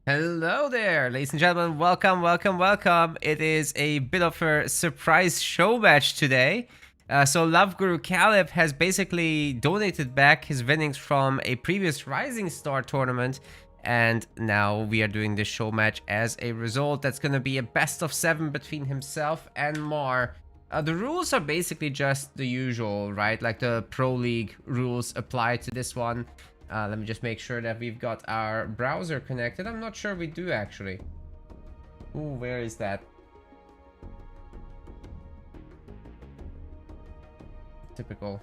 Hello there, ladies and gentlemen. Welcome, welcome, welcome. It is a bit of a surprise show match today. So LoveGuruKalib has basically donated back his winnings from a previous Rising Star tournament, and now we are doing this show match as a result. That's going to be a best of 7 between himself and Mar. The rules are basically just the usual, right? Like the Pro League rules apply to this one. Let me just make sure that we've got our browser connected. I'm not sure we do actually. Ooh, where is that? Typical.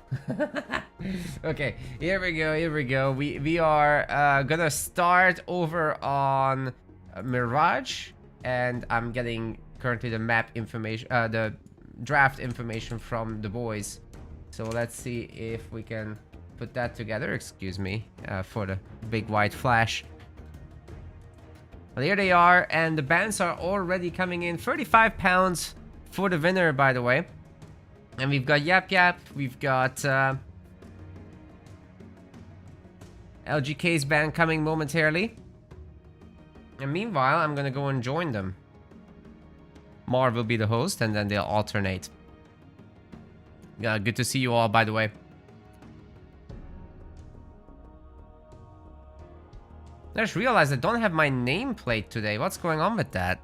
Okay, here we go, here we go. We are gonna start over on Mirage, and I'm getting currently the map information, the draft information from the boys. So let's see if we can put that together. Excuse me for the big white flash. Well, here they are, and the bands are already coming in. 35 pounds for the winner, by the way. And we've got Yap Yap, we've got LGK's band coming momentarily. And meanwhile, I'm gonna go and join them. Mar will be the host, and then they'll alternate. Good to see you all, by the way. I just realized I don't have my nameplate today. What's going on with that?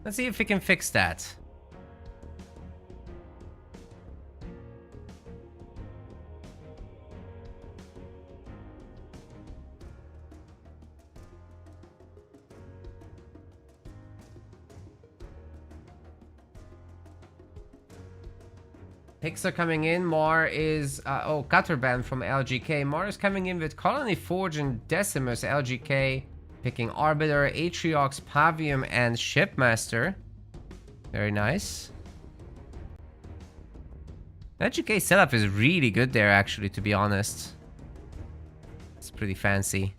Let's see if we can fix that. Picks are coming in. Mar is... Cutterband from LGK. Mar is coming in with Colony Forge and Decimus. LGK picking Arbiter, Atriox, Pavium, and Shipmaster. Very nice. LGK setup is really good there, actually, to be honest. It's pretty fancy.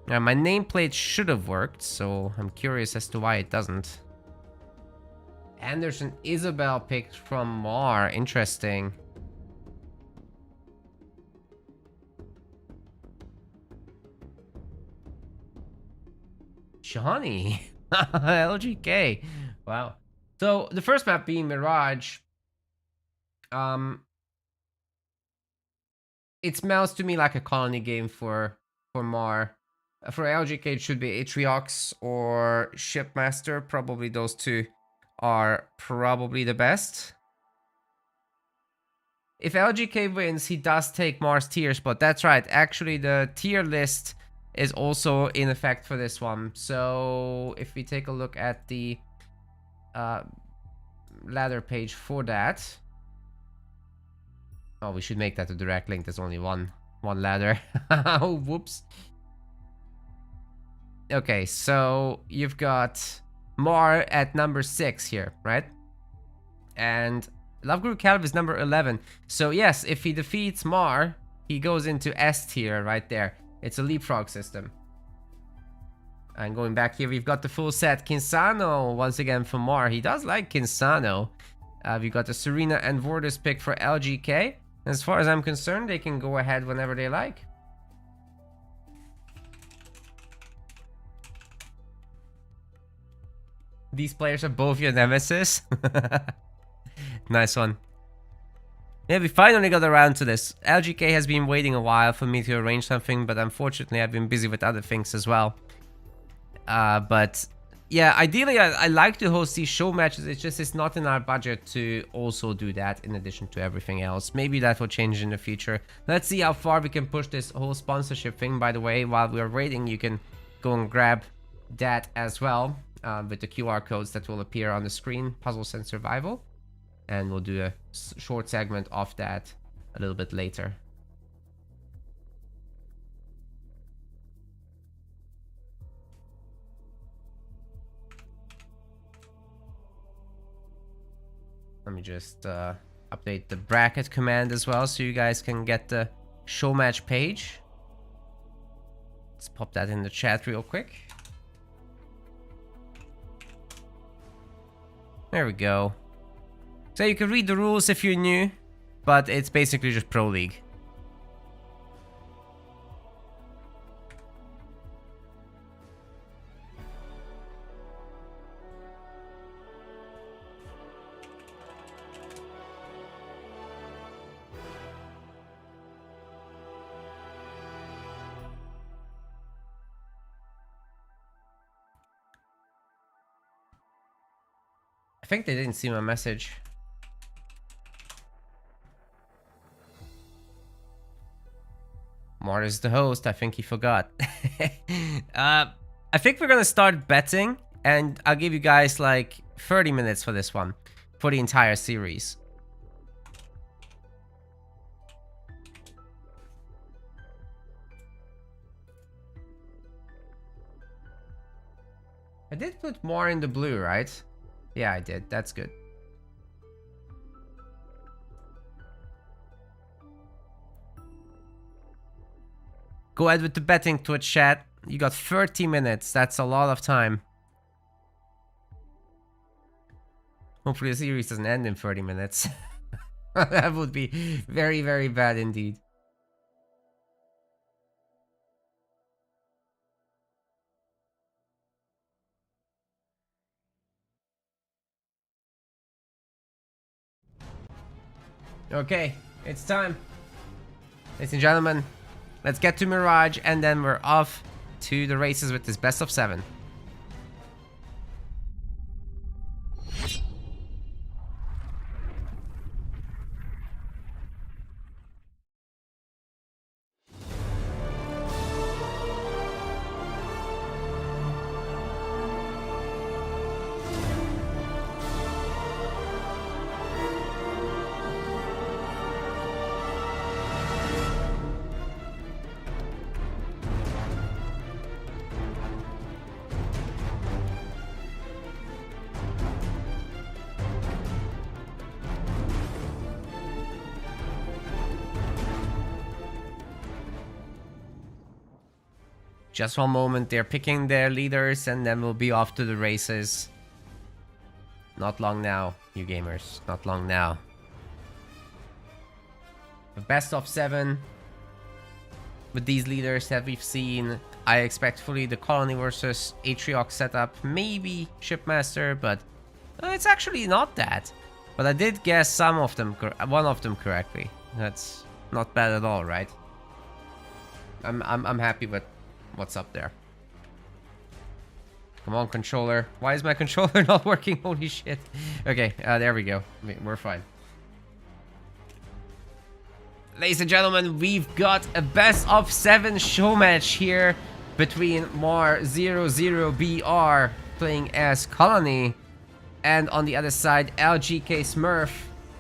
Now, my nameplate should have worked, so I'm curious as to why it doesn't. Anderson Isabel picked from Mar. Interesting. Johnny. LGK. Wow. So the first map being Mirage. It smells to me like a colony game for Mar. For LGK it should be Atriox or Shipmaster. Probably those two are probably the best. If LGK wins, he does take Mar's tier spot. That's right. Actually, the tier list is also in effect for this one. So if we take a look at the ladder page for that. Oh, we should make that a direct link. There's only one ladder. Oh, whoops. Okay, so you've got Mar at number 6 here, right? And LoveGuruKalib is number 11. So yes, if he defeats Mar, he goes into S tier right there. It's a leapfrog system. And going back here, we've got the full set. Kinsano, once again, for Mar. He does like Kinsano. We've got the Serena and Vortis pick for LGK. As far as I'm concerned, they can go ahead whenever they like. These players are both your nemesis. Nice one. Yeah, we finally got around to this. LGK has been waiting a while for me to arrange something, but unfortunately I've been busy with other things as well. But yeah, ideally I like to host these show matches. It's not in our budget to also do that in addition to everything else. Maybe that will change in the future. Let's see how far we can push this whole sponsorship thing. By the way, while we're waiting, you can go and grab that as well. With the QR codes that will appear on the screen, Puzzles and Survival. And we'll do a short segment of that a little bit later. Let me just update the bracket command as well so you guys can get the show match page. Let's pop that in the chat real quick. There we go. So you can read the rules if you're new. but it's basically just Pro League. I think they didn't see my message. Mart is the host. I think he forgot. I think we're gonna start betting, and I'll give you guys like 30 minutes for this one, for the entire series. I did put more in the blue, right? Yeah, I did. That's good. Go ahead with the betting, Twitch chat. You got 30 minutes. That's a lot of time. Hopefully the series doesn't end in 30 minutes. That would be very, very bad indeed. Okay, it's time. Ladies and gentlemen, let's get to Mirage, and then we're off to the races with this best of 7. Just one moment, they're picking their leaders, and then we'll be off to the races. Not long now, you gamers. Not long now. The best of 7 with these leaders that we've seen. I expect fully the Colony versus Atriox setup, maybe Shipmaster, but it's actually not that. But I did guess some of them, one of them correctly. That's not bad at all, right? I'm happy with what's up there. Come on, controller. Why is my controller not working? Holy shit. Okay, there we go. We're fine. Ladies and gentlemen, we've got a best of 7 show match here between Mar00BR playing as Colony, and on the other side, LGK Smurf,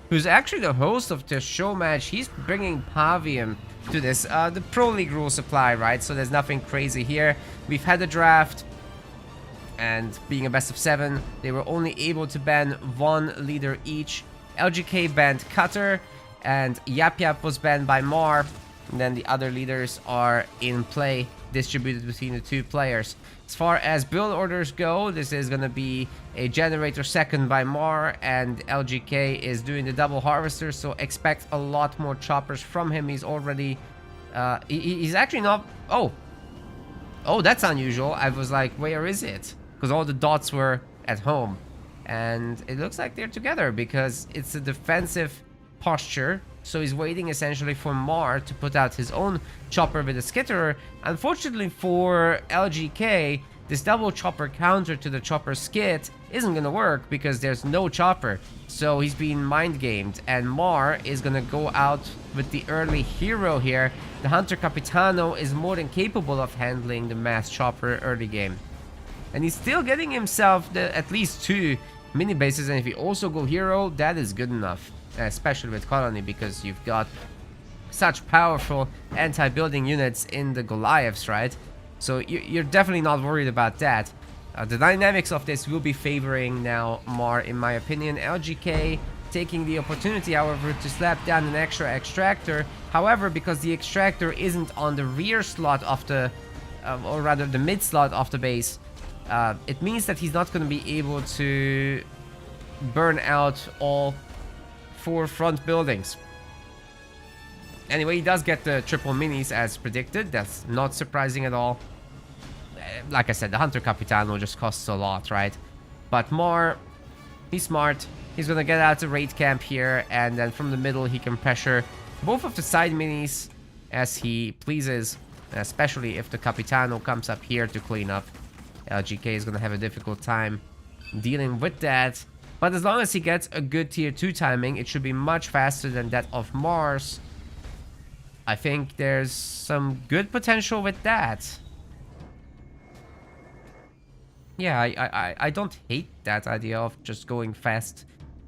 who's actually the host of the show match. He's bringing Pavium to this. The Pro League rules apply, right? So there's nothing crazy here. We've had a draft, and being a best of 7, they were only able to ban 1 leader each. LGK banned Cutter, and Yap Yap was banned by Mar, and then the other leaders are in play, distributed between the 2 players. As far as build orders go, this is going to be a generator second by Mar, and LGK is doing the double harvester, so expect a lot more choppers from him. He's already he's actually not. Oh, that's unusual. I was like, where is it? Because all the dots were at home, and it looks like they're together because it's a defensive posture. So he's waiting essentially for Mar to put out his own chopper with a skitterer. Unfortunately for LGK, this double chopper counter to the chopper skit isn't going to work because there's no chopper. So he's being mind gamed, and Mar is going to go out with the early hero here. The Hunter Capitano is more than capable of handling the mass chopper early game. And he's still getting himself at least 2 mini bases, and if he also go hero, that is good enough. Especially with Colony, because you've got such powerful anti-building units in the Goliaths, right? So you're definitely not worried about that. The dynamics of this will be favoring now Mar, in my opinion. LGK taking the opportunity, however, to slap down an extra extractor. However, because the extractor isn't on the rear slot of the, or rather the mid slot of the base, it means that he's not going to be able to burn out all 4 front buildings. Anyway, he does get the triple minis as predicted. That's not surprising at all. Like I said, the Hunter Capitano just costs a lot, right? But Mar, he's smart. He's gonna get out to raid camp here, and then from the middle he can pressure both of the side minis as he pleases, especially if the Capitano comes up here to clean up. LGK is gonna have a difficult time dealing with that. But as long as he gets a good tier 2 timing, it should be much faster than that of Mars. I think there's some good potential with that. Yeah, I don't hate that idea of just going fast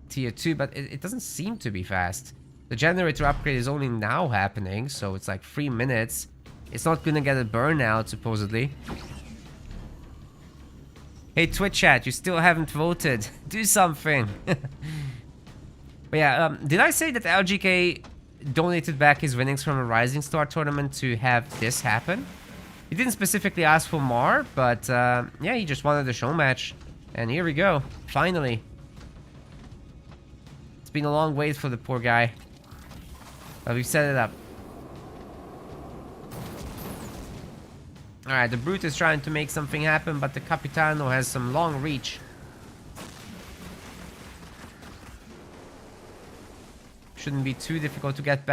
tier 2, but it doesn't seem to be fast. The generator upgrade is only now happening, so it's like 3 minutes. It's not gonna get a burnout, supposedly. Hey, Twitch chat, you still haven't voted. Do something. But yeah, did I say that LGK donated back his winnings from a Rising Star tournament to have this happen? He didn't specifically ask for more, but yeah, he just wanted a show match. And here we go, finally. It's been a long wait for the poor guy. But we've set it up. Alright, the Brute is trying to make something happen, but the Capitano has some long reach. Shouldn't be too difficult to get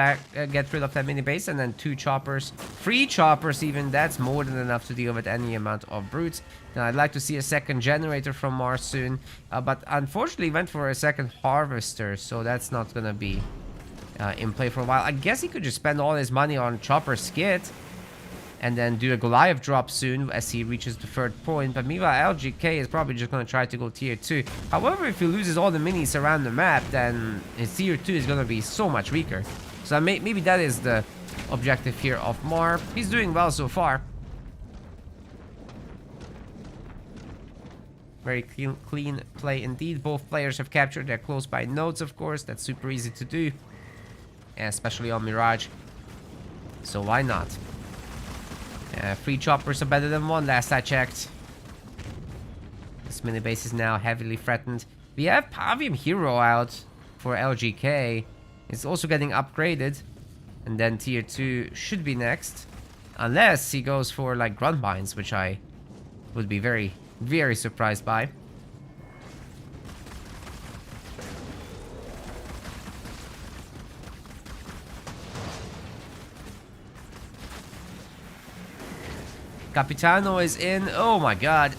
rid of that mini base, and then 2 choppers, 3 choppers even. That's more than enough to deal with any amount of brutes. Now I'd like to see a second generator from Mars soon, but unfortunately went for a second harvester, so that's not gonna be in play for a while. I guess he could just spend all his money on chopper skit and then do a Goliath drop soon as he reaches the 3rd point. But meanwhile, LGK is probably just going to try to go tier 2. However, if he loses all the minis around the map, then his tier 2 is going to be so much weaker. So maybe that is the objective here of Mar. He's doing well so far. Very clean play indeed. Both players have captured their close by nodes, of course. That's super easy to do, especially on Mirage. So why not? 3 choppers are better than 1 last I checked. This mini base is now heavily threatened. We have Pavium Hero out for LGK. It's also getting upgraded. And then tier 2 should be next. Unless he goes for like Grunt Mines, which I would be very, very surprised by. Capitano is in. Oh my god.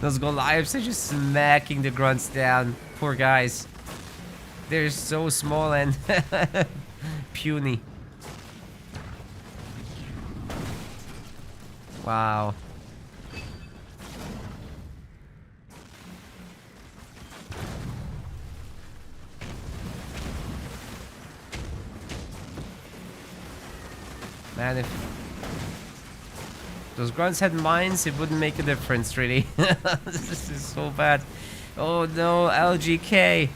Those Goliaths are just smacking the grunts down. Poor guys. They're so small and puny. Wow. Man, if those grunts had mines, it wouldn't make a difference, really. This is so bad. Oh no, LGK.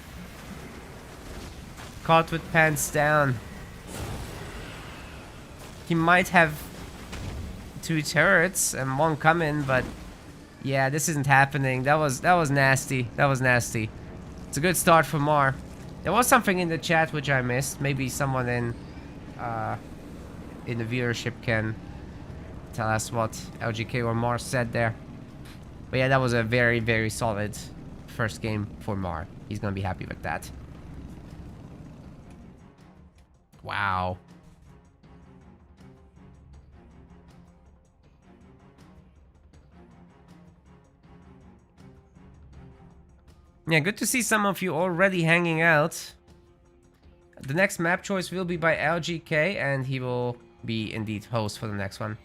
Caught with pants down. He might have 2 turrets and 1 coming, but yeah, this isn't happening. That was nasty. That was nasty. It's a good start for Mar. There was something in the chat which I missed. Maybe someone in the viewership can tell us what LGK or Mar said there. But yeah, that was a very, very solid first game for Mar. He's gonna be happy with that. Wow. Yeah, good to see some of you already hanging out. The next map choice will be by LGK, and he will be indeed host for the next one.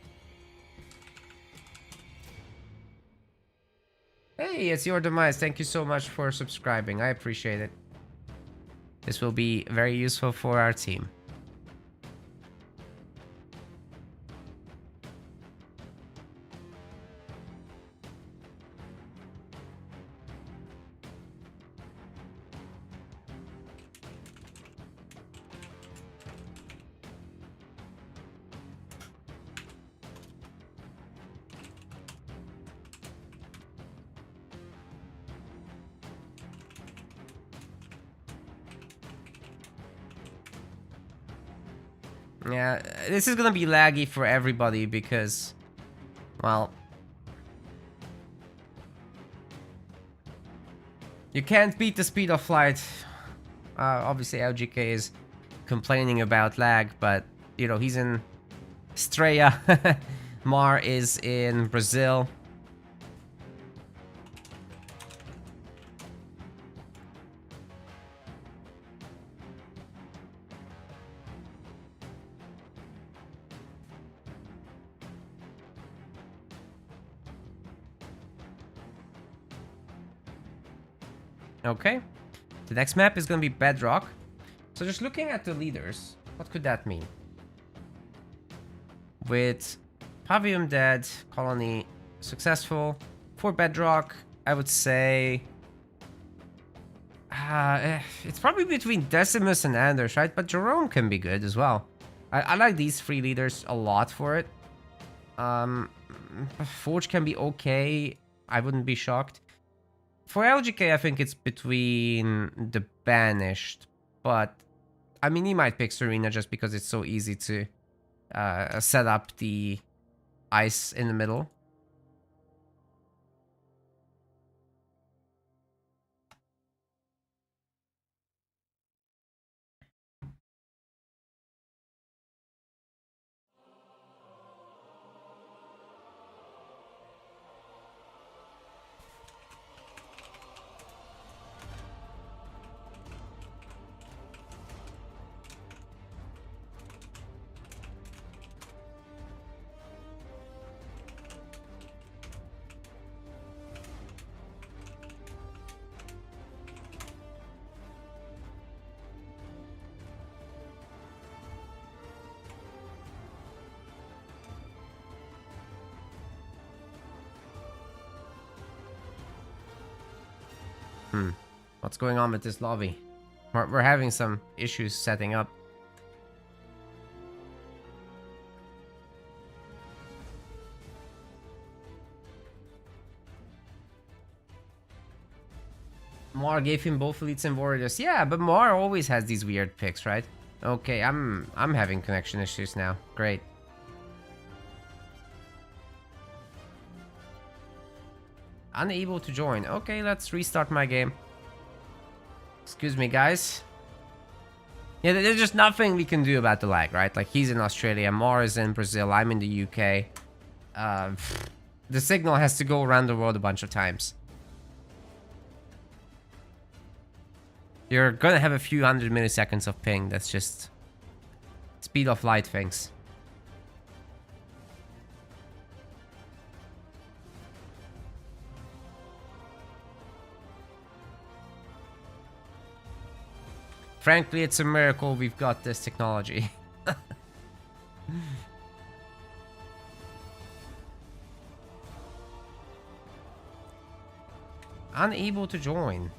Hey, it's your demise. Thank you so much for subscribing. I appreciate it. This will be very useful for our team. Yeah, this is gonna be laggy for everybody because, well, you can't beat the speed of flight. Obviously, LGK is complaining about lag, but, you know, he's in Estrella. Mar is in Brazil. Okay, the next map is gonna be Bedrock. So just looking at the leaders, what could that mean? With Pavilion dead, Colony successful. For Bedrock, I would say it's probably between Decimus and Anders, right? But Jerome can be good as well. I like these three leaders a lot for it. Forge can be okay. I wouldn't be shocked. For LGK, I think it's between the Banished, but I mean, he might pick Serena just because it's so easy to set up the ice in the middle. What's going on with this lobby? We're having some issues setting up. Mar gave him both elites and warriors. Yeah, but Mar always has these weird picks, right? Okay, I'm having connection issues now. Great. Unable to join. Okay, let's restart my game. Excuse me, guys. Yeah, there's just nothing we can do about the lag, right? Like, he's in Australia, Mar is in Brazil, I'm in the UK. The signal has to go around the world a bunch of times. You're gonna have a few hundred milliseconds of ping. That's just speed of light things. Frankly, it's a miracle we've got this technology. Unable to join.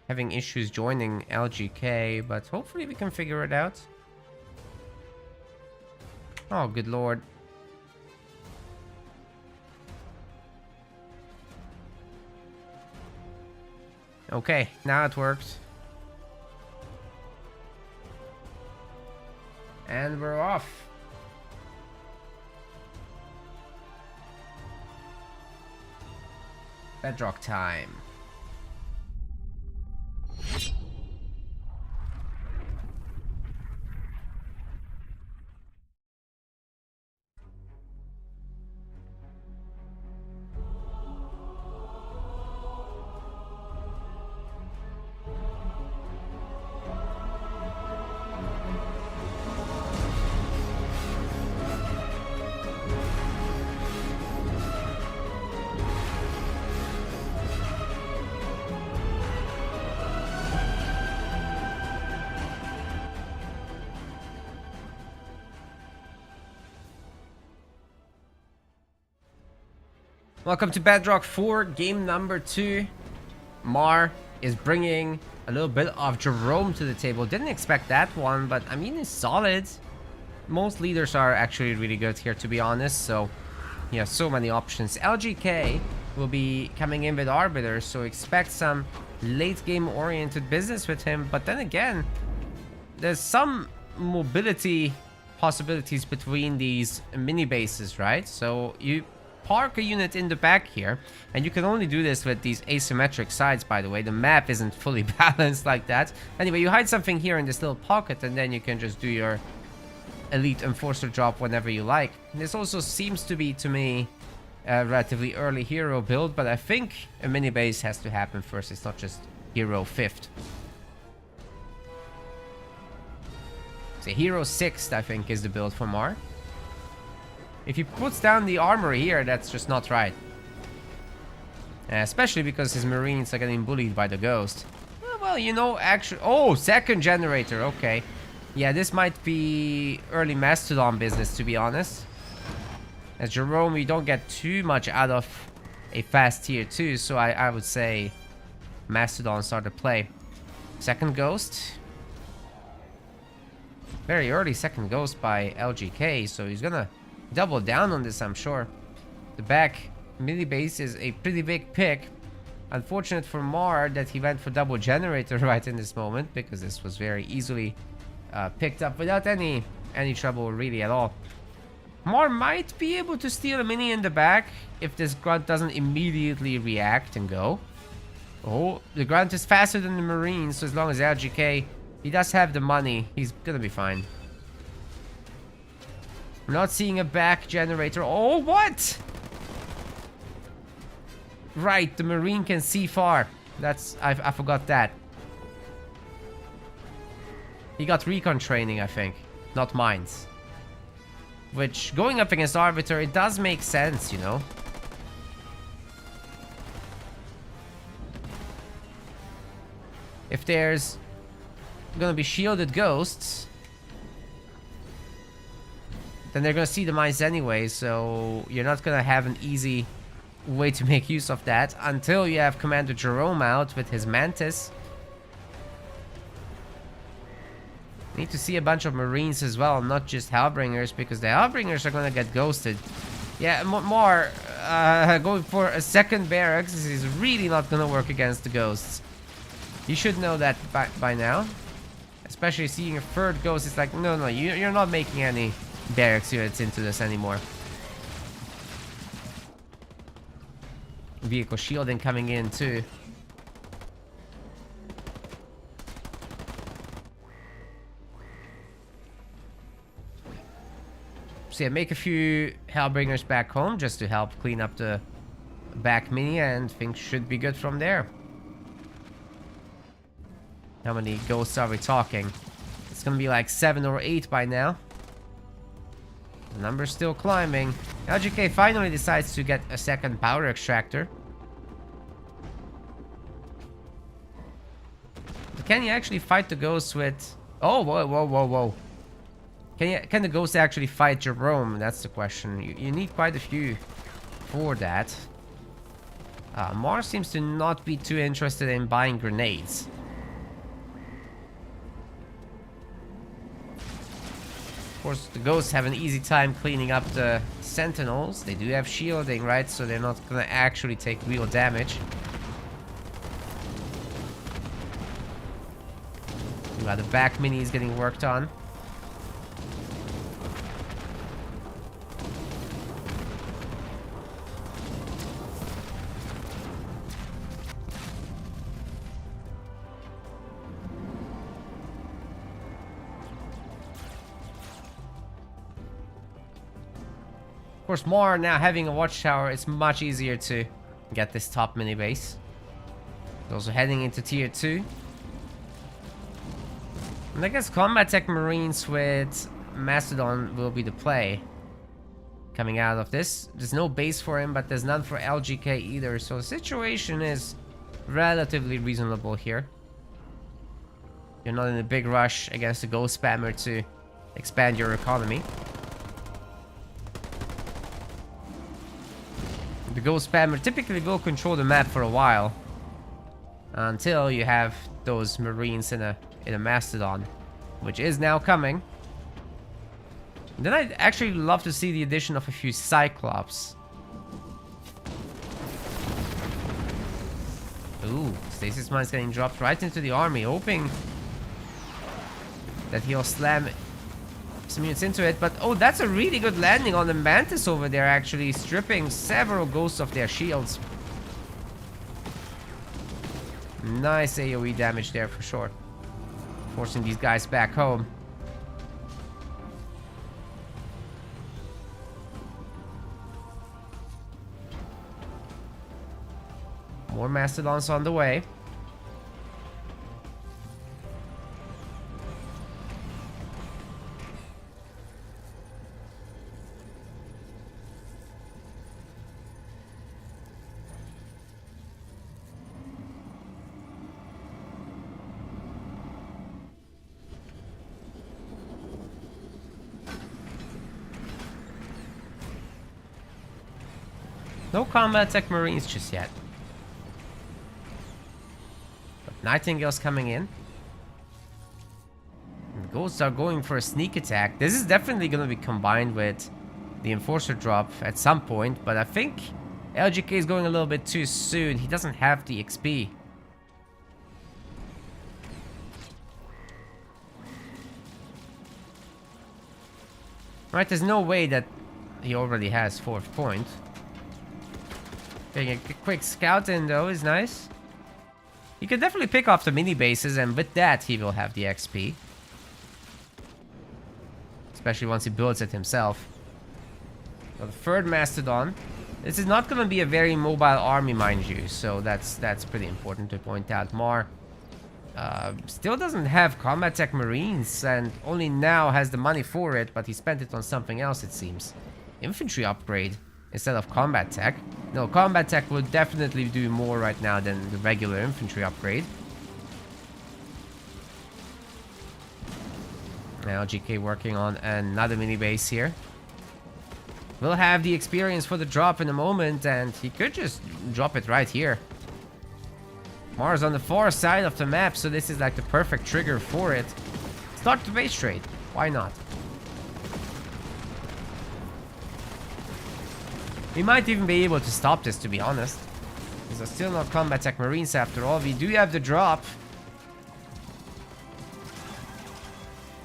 Having issues joining LGK, but hopefully we can figure it out. Oh, good lord. Okay, now it works. And we're off. Bedrock time. Welcome to Bedrock 4, game number 2. Mar is bringing a little bit of Jerome to the table. Didn't expect that one, but I mean, it's solid. most leaders are actually really good here, to be honest. So you have so many options. LGK will be coming in with Arbiter, so expect some late game oriented business with him. But then again, there's some mobility possibilities between these mini bases, right? So you park a unit in the back here, and you can only do this with these asymmetric sides, by the way. The map isn't fully balanced like that. Anyway, you hide something here in this little pocket, and then you can just do your elite enforcer drop whenever you like. This also seems to be, to me, a relatively early hero build, but I think a mini base has to happen first. It's not just hero 5th. So hero 6th, I think, is the build for Mar. If he puts down the armor here, that's just not right. Especially because his marines are getting bullied by the ghost. Well, you know, actually... Oh, second generator, okay. Yeah, this might be early Mastodon business, to be honest. As Jerome, we don't get too much out of a fast tier 2, so I would say Mastodon start to play. Second ghost. Very early second ghost by LGK, so he's gonna double down on this, I'm sure. The back mini base is a pretty big pick. Unfortunate for Mar that he went for double generator right in this moment, because this was very easily picked up without any trouble really at all. Mar might be able to steal a mini in the back if this grunt doesn't immediately react and go. Oh, the grunt is faster than the marine, so as long as LGK, he does have the money, he's gonna be fine. We're not seeing a back generator. Oh, what? Right, the marine can see far. I forgot that. He got recon training, I think, not mines. Which, going up against Arbiter, it does make sense, you know. If there's gonna be shielded ghosts, then they're gonna see the mines anyway, so you're not gonna have an easy way to make use of that until you have Commander Jerome out with his Mantis. Need to see a bunch of Marines as well, not just Hellbringers, because the Hellbringers are gonna get ghosted. Yeah, more going for a second barracks is really not gonna work against the ghosts. You should know that by now. Especially seeing a third ghost, it's like, no, you're not making any barracks units into this anymore. Vehicle shielding coming in too. So yeah, make a few Hellbringers back home just to help clean up the back mini, and things should be good from there. How many ghosts are we talking? It's gonna be like 7 or 8 by now. The number's still climbing. LGK finally decides to get a second power extractor. But can you actually fight the ghosts with... Oh, whoa. Can the ghosts actually fight Jerome? That's the question. You need quite a few for that. Mars seems to not be too interested in buying grenades. Of course, the ghosts have an easy time cleaning up the sentinels. They do have shielding, right? So they're not gonna actually take real damage. The back mini is getting worked on. Of course, more now having a watchtower, it's much easier to get this top mini base. Also heading into tier 2. And I guess combat tech marines with Mastodon will be the play coming out of this. There's no base for him, but there's none for LGK either, so the situation is relatively reasonable here. You're not in a big rush against the ghost spammer to expand your economy. The ghost spammer typically will control the map for a while until you have those marines in a Mastodon, which is now coming. Then I'd actually love to see the addition of a few Cyclops. Ooh, Stasis Mine's getting dropped right into the army, hoping that he'll slam some units into it. But oh, that's a really good landing on the Mantis over there, actually stripping several ghosts of their shields. Nice AoE damage there for sure, forcing these guys back home. More Mastodons on the way. No combat tech Marines just yet. Nightingale's coming in. And the Ghosts are going for a sneak attack. This is definitely going to be combined with the Enforcer drop at some point, but I think LGK is going a little bit too soon. He doesn't have the XP. Right, there's no way that he already has 4th point. Getting a quick scout in though is nice. He could definitely pick off the mini bases, and with that he will have the XP. Especially once he builds it himself. So the 3rd Mastodon. This is not going to be a very mobile army, mind you, so that's pretty important to point out. Mar still doesn't have combat tech Marines, and only now has the money for it, but he spent it on something else, it seems. Infantry upgrade instead of combat tech. No, combat tech would definitely do more right now than the regular infantry upgrade. Now GK working on another mini base here. We'll have the experience for the drop in a moment, and he could just drop it right here. Mars on the far side of the map, so this is like the perfect trigger for it. Start the base trade. Why not? We might even be able to stop this, to be honest. These are still not combat tech Marines after all. We do have the drop.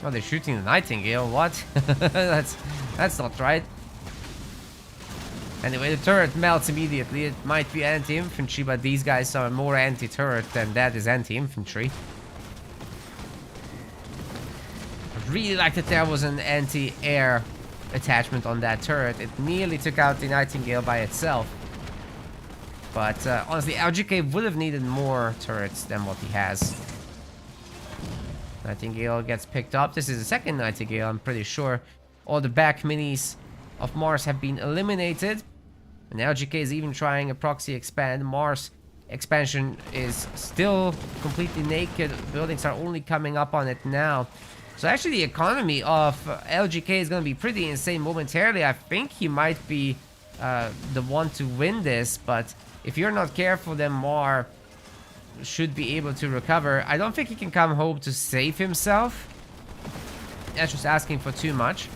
Oh, they're shooting the Nightingale. What? that's not right. Anyway, the turret melts immediately. It might be anti-infantry, but these guys are more anti-turret than that is anti-infantry. I really like that there was an anti-air attachment on that turret. It nearly took out the Nightingale by itself. But honestly, LGK would have needed more turrets than what he has. Nightingale gets picked up. This is the 2nd Nightingale, I'm pretty sure. All the back minis of Mars have been eliminated. And LGK is even trying a proxy expand. Mars expansion is still completely naked. Buildings are only coming up on it now. So actually the economy of LGK is going to be pretty insane momentarily. I think he might be the one to win this, but if you're not careful, then Mar should be able to recover. I don't think he can come home to save himself. That's just asking for too much.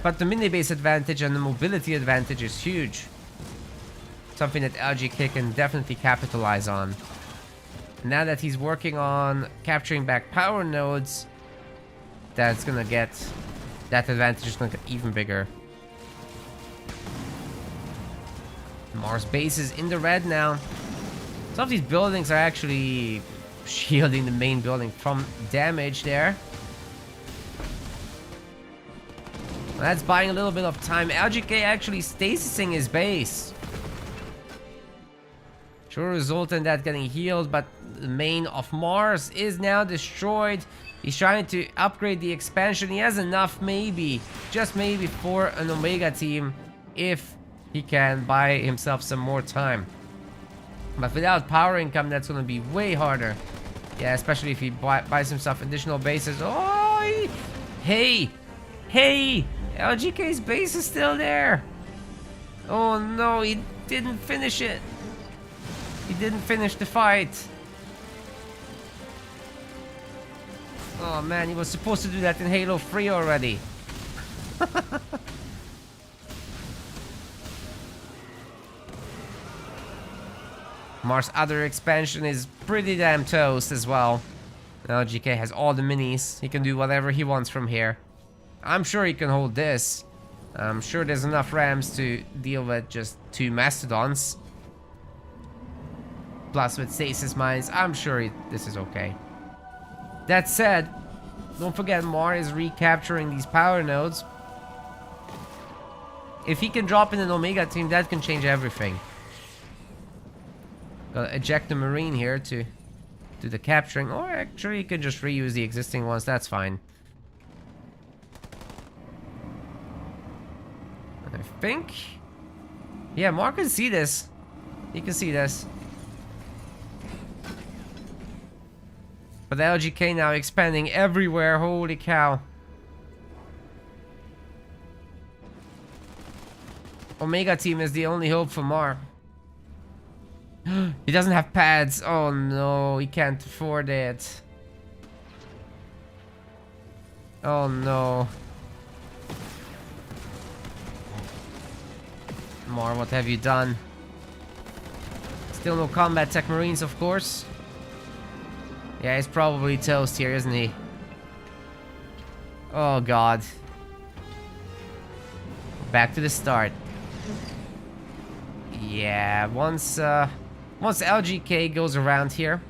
But the mini base advantage and the mobility advantage is huge. Something that LGK can definitely capitalize on. Now that he's working on capturing back power nodes, that's gonna get, that advantage is gonna get even bigger. Mars base is in the red now. Some of these buildings are actually shielding the main building from damage there. That's buying a little bit of time. LGK actually stasising his base. Should result in that getting healed, but the main of Mars is now destroyed. He's trying to upgrade the expansion. He has enough, maybe, just maybe, for an Omega team if he can buy himself some more time. But without power income, that's going to be way harder. Yeah, especially if he buys himself additional bases. Oh, hey, LGK's base is still there. Oh no, he didn't finish it. He didn't finish the fight. Oh man, he was supposed to do that in Halo 3 already. Mars' other expansion is pretty damn toast as well. Now GK has all the minis. He can do whatever he wants from here. I'm sure he can hold this. I'm sure there's enough rams to deal with just 2 mastodons. Plus with stasis mines, I'm sure this is okay. That said, don't forget Mars is recapturing these power nodes. If he can drop in an Omega team, that can change everything. Gotta eject the Marine here to do the capturing. Or actually, you can just reuse the existing ones. That's fine. I think... Yeah, Mark can see this. He can see this. But the LGK now expanding everywhere. Holy cow. Omega team is the only hope for Mar. He doesn't have pads. Oh no, he can't afford it. Oh no. Mar, what have you done? Still no combat tech marines, of course. Yeah, he's probably toast here, isn't he? Oh god. Back to the start. Yeah, once LGK goes around here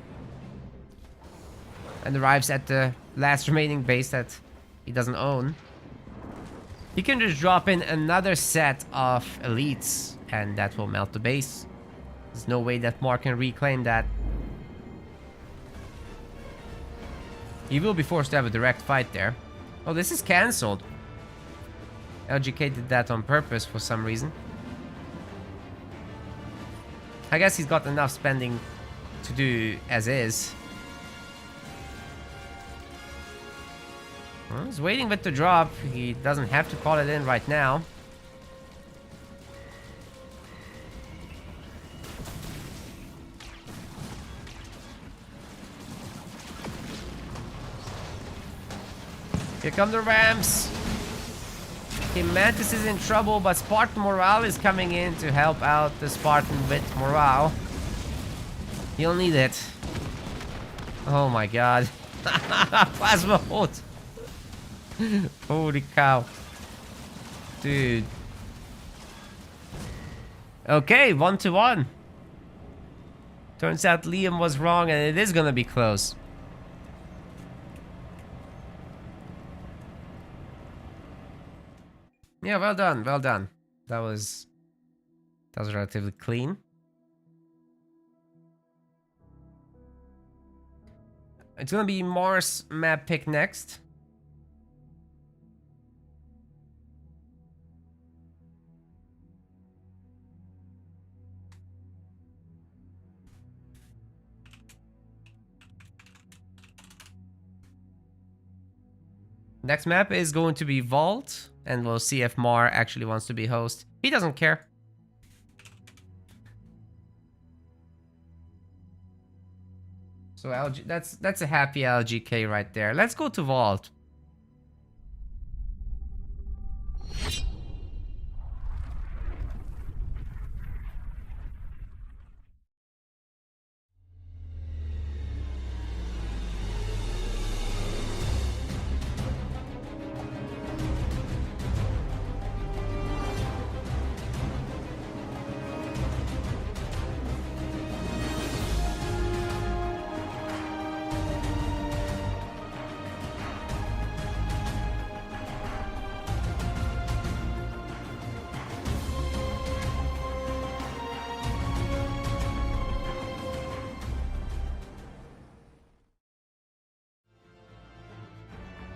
and arrives at the last remaining base that he doesn't own, he can just drop in another set of elites and that will melt the base. There's no way that Mark can reclaim that. He will be forced to have a direct fight there. Oh, this is cancelled. LGK did that on purpose for some reason. I guess he's got enough spending to do as is. Well, he's waiting with the drop. He doesn't have to call it in right now. Here come the Rams. Okay, Mantis is in trouble, but Spartan Morale is coming in to help out the Spartan with morale. He'll need it. Oh my god. Plasma ult. Holy cow. Dude. Okay, 1-1. Turns out Liam was wrong and it is gonna be close. Yeah, well done, well done. That was relatively clean. It's gonna be Mars map pick next. Next map is going to be Vault. And we'll see if Mar actually wants to be host. He doesn't care. So that's a happy LGK right there. Let's go to Vault.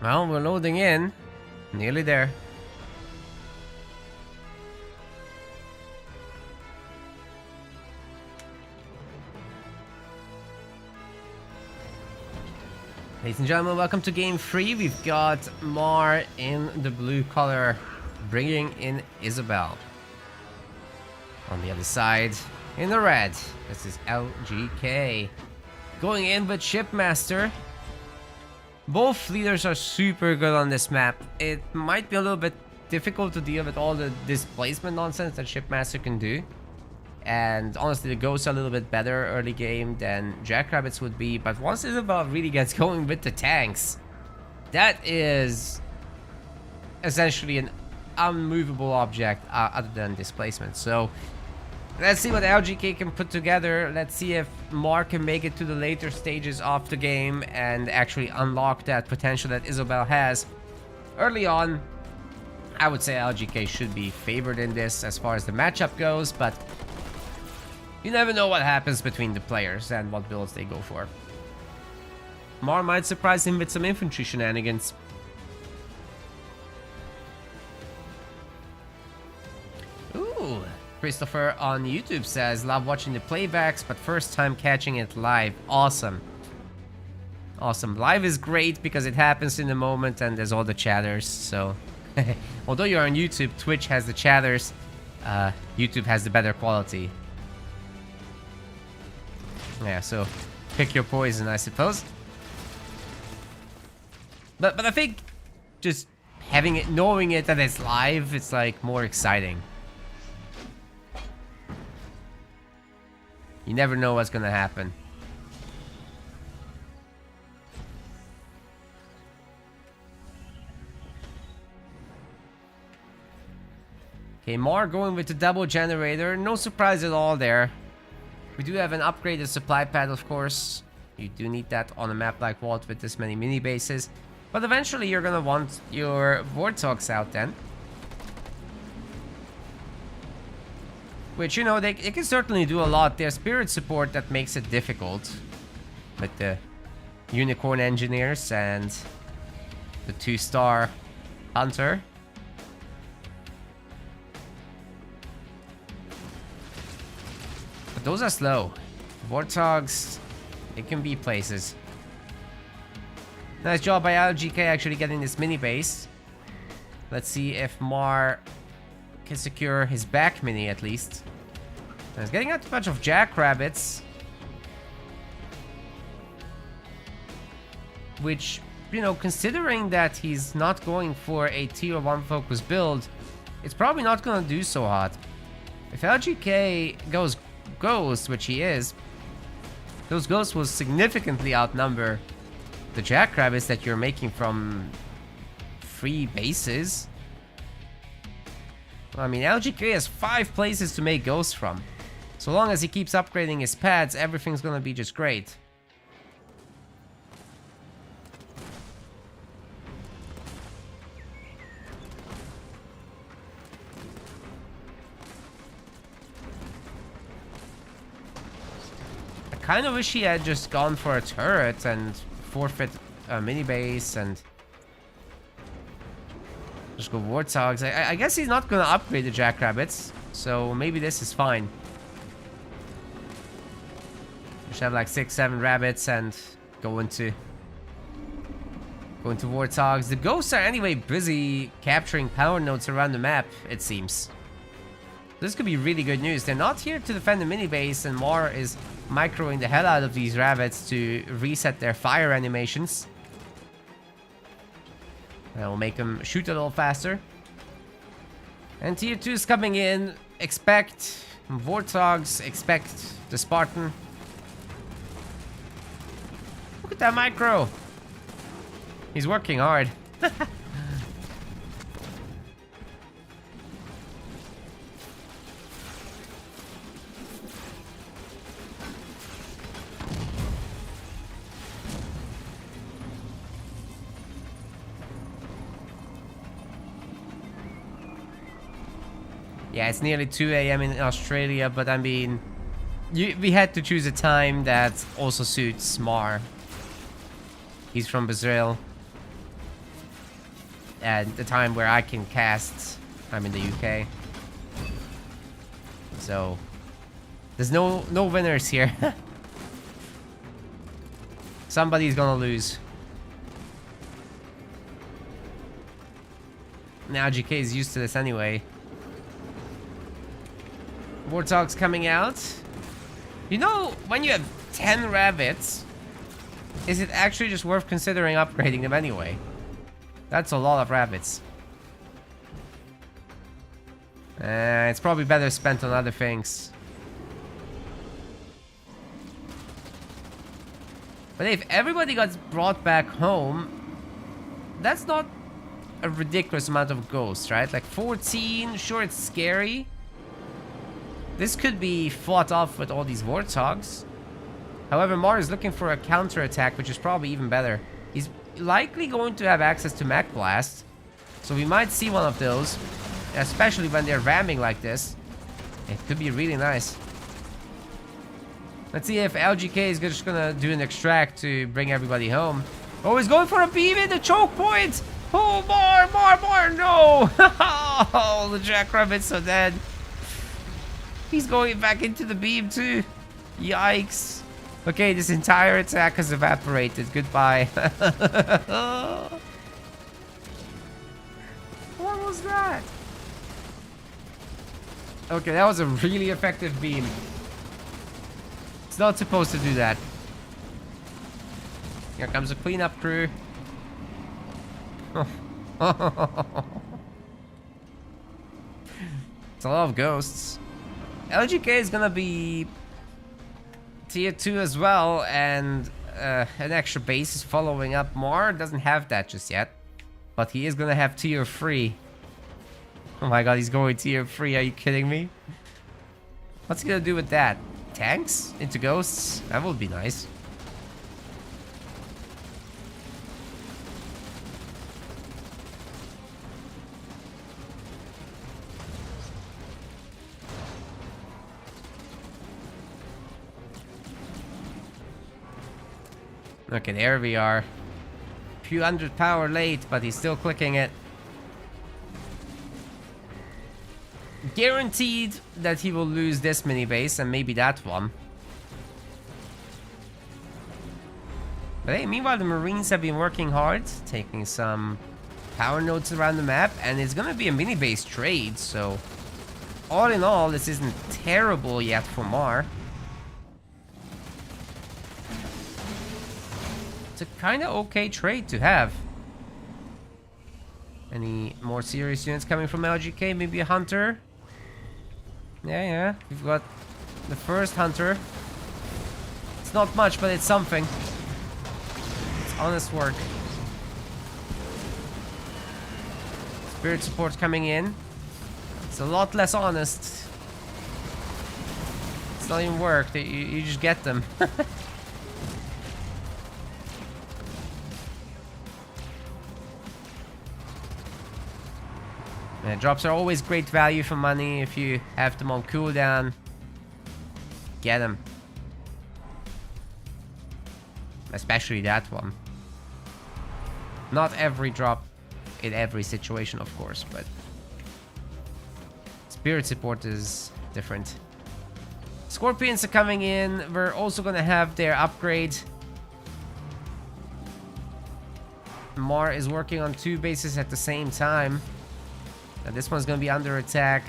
Well, we're loading in. Nearly there. Ladies and gentlemen, welcome to game 3. We've got Mar in the blue color, bringing in Isabel. On the other side, in the red, this is LGK. Going in with Shipmaster. Both leaders are super good on this map. It might be a little bit difficult to deal with all the displacement nonsense that Shipmaster can do. And honestly, the Ghosts are a little bit better early game than Jackrabbits would be. But once Isabel really gets going with the tanks, that is essentially an unmovable object other than displacement. So let's see what LGK can put together. Let's see if Mark can make it to the later stages of the game and actually unlock that potential that Isabel has. Early on, I would say LGK should be favored in this as far as the matchup goes, but you never know what happens between the players and what builds they go for. Mar might surprise him with some infantry shenanigans. Ooh, Christopher on YouTube says, love watching the playbacks, but first time catching it live. Awesome. Awesome. Live is great because it happens in the moment and there's all the chatters, so... Although you're on YouTube, Twitch has the chatters. YouTube has the better quality. Yeah, so pick your poison, I suppose. But I think just having it, knowing it that it's live, it's like more exciting. You never know what's gonna happen. Okay, Mar going with the double generator. No surprise at all there. We do have an upgraded supply pad, of course. You do need that on a map like Vault with this many mini bases. But eventually you're gonna want your Vortox out then. Which, you know, they can certainly do a lot. Their spirit support that makes it difficult. With the Unicorn Engineers and the 2-star Hunter. But those are slow. Warthogs, it can be places. Nice job by LGK actually getting this mini base. Let's see if Mar can secure his back mini at least. And he's getting out a bunch of Jackrabbits. Which, you know, considering that he's not going for a tier 1 focus build, it's probably not gonna do so hot. If LGK goes Ghost, which he is, those Ghosts will significantly outnumber the Jackrabbits that you're making from free bases. I mean, LGK has 5 places to make Ghosts from. So long as he keeps upgrading his pads, everything's gonna be just great. I kind of wish he had just gone for a turret and forfeit a mini base and just go Warthogs. I guess he's not gonna upgrade the Jackrabbits, so maybe this is fine. Just have like 6-7 rabbits and go into Warthogs. The Ghosts are anyway busy capturing power nodes around the map, it seems. This could be really good news. They're not here to defend the mini base, and Mar is microing the hell out of these rabbits to reset their fire animations. That will make them shoot a little faster. And tier 2 is coming in. Expect Warthogs, expect the Spartan. Look at that micro. He's working hard. Yeah, it's nearly 2 AM in Australia, but I mean, we had to choose a time that also suits Mar. He's from Brazil. And the time where I can cast, I'm in the UK. So, there's no winners here. Somebody's gonna lose. Now GK is used to this anyway. Warthogs coming out. You know, when you have 10 rabbits, is it actually just worth considering upgrading them anyway? That's a lot of rabbits. It's probably better spent on other things. But if everybody got brought back home, that's not a ridiculous amount of ghosts, right? Like 14, sure, it's scary. This could be fought off with all these warthogs. However, Mar is looking for a counterattack, which is probably even better. He's likely going to have access to Mech Blast, so we might see one of those, especially when they're ramming like this. It could be really nice. Let's see if LGK is just gonna do an extract to bring everybody home. Oh, he's going for a beam in the choke point! Oh, more, no! Oh, the jackrabbits are dead. He's going back into the beam too. Yikes. Okay, this entire attack has evaporated. Goodbye. What was that? Okay, that was a really effective beam. It's not supposed to do that. Here comes the cleanup crew. It's a lot of ghosts. LGK is gonna be tier 2 as well, and an extra base is following up. Mar doesn't have that just yet, but he is gonna have tier 3. Oh my god, he's going tier 3, are you kidding me? What's he gonna do with that? Tanks into ghosts? That would be nice. Okay, there we are. Few hundred power late, but he's still clicking it. Guaranteed that he will lose this mini base and maybe that one. But hey, meanwhile the Marines have been working hard, taking some power nodes around the map, and it's gonna be a mini base trade, so all in all this isn't terrible yet for Mar. It's a kinda okay trade to have. Any more serious units coming from LGK? Maybe a hunter? Yeah, we've got the first hunter. It's not much, but it's something. It's honest work. Spirit support coming in. It's a lot less honest. It's not even work. You just get them. Drops are always great value for money if you have them on cooldown. Get them. Especially that one. Not every drop in every situation, of course, but spirit support is different. Scorpions are coming in. We're also gonna have their upgrade. Mar is working on 2 bases at the same time. Now this one's gonna be under attack.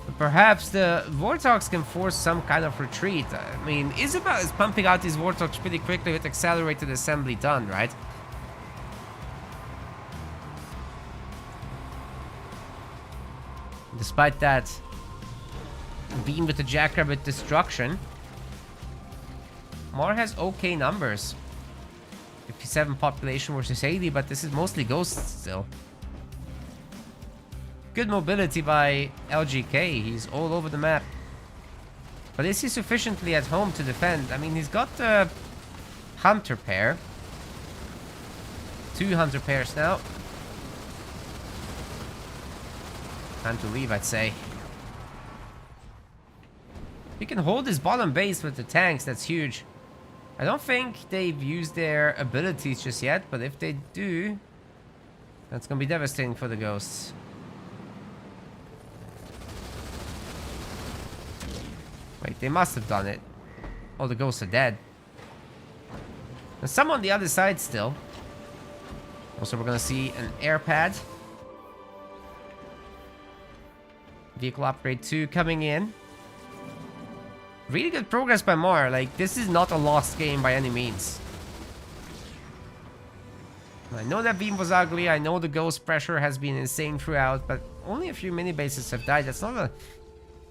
But perhaps the Warthogs can force some kind of retreat. I mean, Isabel is pumping out these Warthogs pretty quickly with accelerated assembly done, right? Despite that beam with the Jackrabbit destruction, Mar has okay numbers. 57 population versus 80, but this is mostly ghosts still. Good mobility by LGK. He's all over the map. But is he sufficiently at home to defend? I mean, he's got the hunter pair. 2 hunter pairs now. Time to leave, I'd say. He can hold his bottom base with the tanks. That's huge. I don't think they've used their abilities just yet, but if they do, that's gonna be devastating for the ghosts. Wait, they must have done it. All the ghosts are dead. There's some on the other side still. Also, we're gonna see an air pad. Vehicle upgrade 2 coming in. Really good progress by Mar. Like, this is not a lost game by any means. I know that beam was ugly. I know the ghost pressure has been insane throughout, but only a few mini bases have died. That's not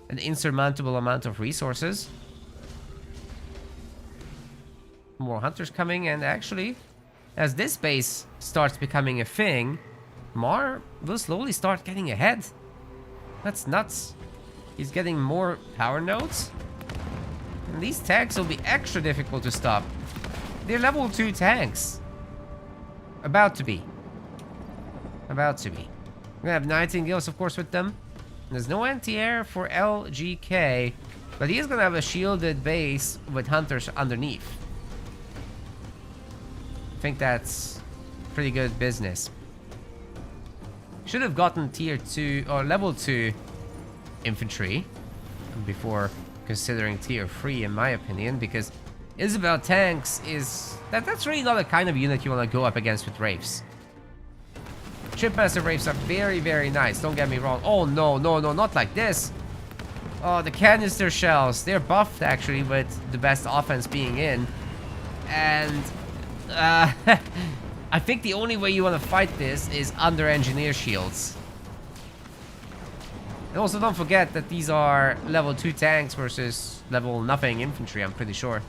an insurmountable amount of resources. More hunters coming, and actually, as this base starts becoming a thing, Mar will slowly start getting ahead. That's nuts. He's getting more power nodes. And these tanks will be extra difficult to stop. They're level 2 tanks. About to be. About to be. We have Nightingales, of course, with them. There's no anti-air for LGK, but he is going to have a shielded base with hunters underneath. I think that's pretty good business. Should have gotten tier 2 or level 2 infantry before considering tier 3, in my opinion, because Isabel tanks is that's really not the kind of unit you want to go up against with Wraiths. Shipmaster Wraiths are very, very nice, don't get me wrong. Oh no, no, no, not like this. Oh, the canister shells, they're buffed actually, with the best offense being in. And I think the only way you want to fight this is under engineer shields. And also don't forget that these are level 2 tanks versus level nothing infantry, I'm pretty sure.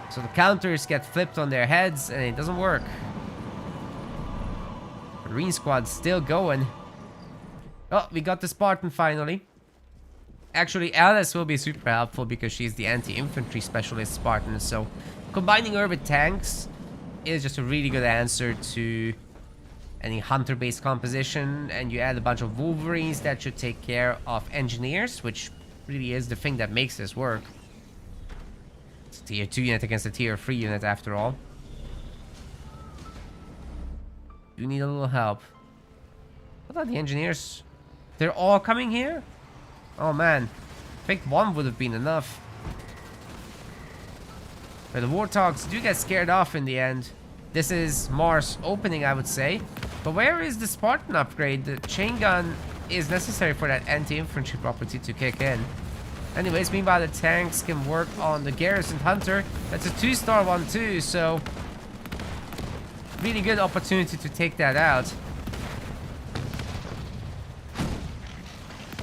So the counters get flipped on their heads and it doesn't work. Marine squad's still going. Oh, we got the Spartan finally. Actually, Alice will be super helpful because she's the anti-infantry specialist Spartan. So combining her with tanks is just a really good answer to any hunter-based composition. And you add a bunch of Wolverines that should take care of engineers, which really is the thing that makes this work. It's a tier 2 unit against a tier 3 unit after all. You need a little help. What are the engineers? They're all coming here? Oh man, I think one would have been enough. But the Warthogs do get scared off in the end. This is Mars opening, I would say. But where is the Spartan upgrade? The chain gun is necessary for that anti-infantry property to kick in. Anyways, meanwhile the tanks can work on the Garrison Hunter. That's a 2-star one too, so really good opportunity to take that out.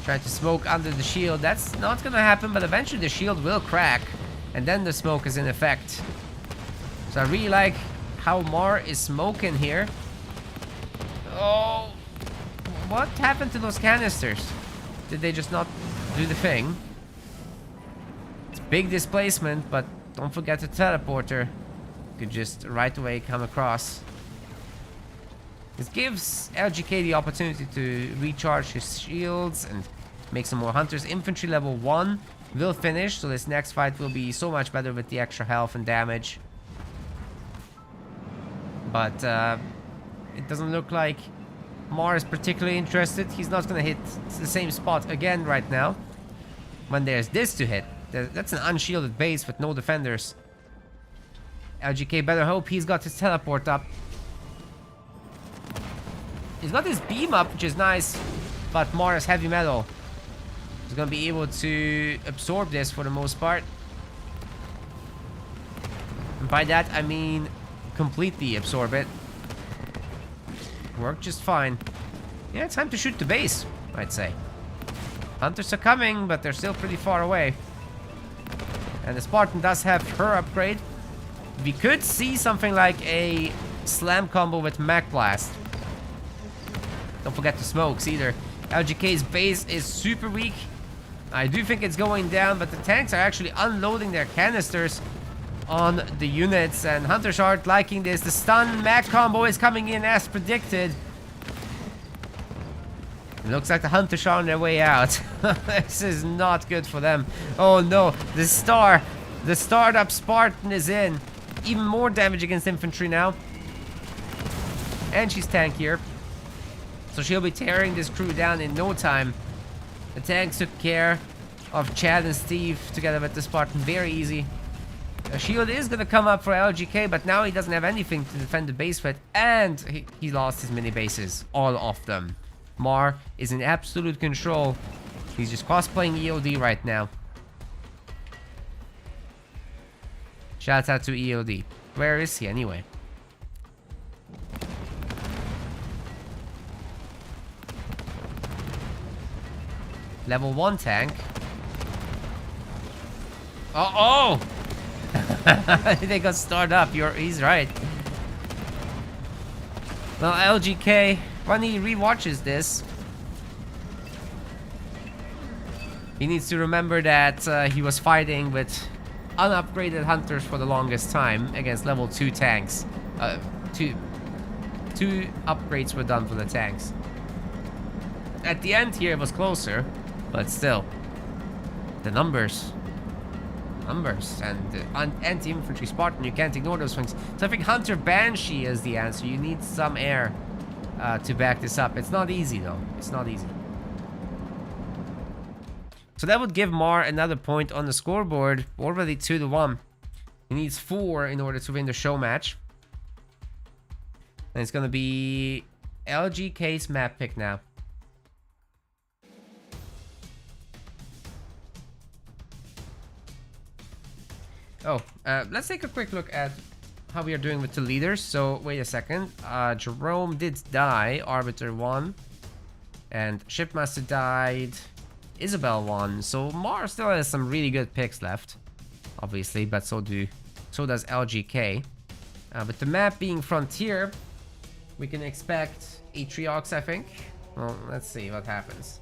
Try to smoke under the shield. That's not gonna happen, but eventually the shield will crack, and then the smoke is in effect. So I really like how Mar is smoking here. Oh, what happened to those canisters? Did they just not do the thing? It's big displacement, but don't forget the teleporter. Could just right away come across. This gives LGK the opportunity to recharge his shields and make some more hunters. Infantry level 1 will finish, so this next fight will be so much better with the extra health and damage. But it doesn't look like Mar is particularly interested. He's not going to hit the same spot again right now. When there's this to hit, that's an unshielded base with no defenders. LGK better hope he's got his teleport up. He's got his beam up, which is nice, but Mar is heavy metal. He's gonna be able to absorb this for the most part. And by that, I mean completely absorb it. Worked just fine. Yeah, it's time to shoot the base, I'd say. Hunters are coming, but they're still pretty far away. And the Spartan does have her upgrade. We could see something like a slam combo with Mach Blast. Don't forget the smokes either. LGK's base is super weak. I do think it's going down, but the tanks are actually unloading their canisters on the units, and hunters aren't liking this. The stun Mach combo is coming in as predicted. It looks like the hunters are on their way out. This is not good for them. Oh no, the startup Spartan is in. Even more damage against infantry now. And she's tankier. So she'll be tearing this crew down in no time. The tanks took care of Chad and Steve together with the Spartan very easy. A shield is going to come up for LGK, but now he doesn't have anything to defend the base with. And he lost his mini bases. All of them. Mar is in absolute control. He's just cosplaying EOD right now. Shout out to EOD. Where is he anyway? Level 1 tank. Oh! They got started up. He's right. Well, LGK, when he rewatches this, he needs to remember that he was fighting with unupgraded hunters for the longest time against level 2 tanks. Two upgrades were done for the tanks. At the end here, it was closer, but still, the numbers. And anti-infantry Spartan, you can't ignore those things. So I think Hunter Banshee is the answer. You need some air to back this up. It's not easy though. It's not easy. So that would give Mar another point on the scoreboard. Already 2-1. He needs 4 in order to win the show match. And it's gonna be LGK's map pick now. Oh, let's take a quick look at how we are doing with the leaders. So, wait a second. Jerome did die. Arbiter won. And Shipmaster died. Isabel won. So, Mar still has some really good picks left. Obviously, but so does LGK. With the map being Frontier, we can expect Atriox, I think. Well, let's see what happens.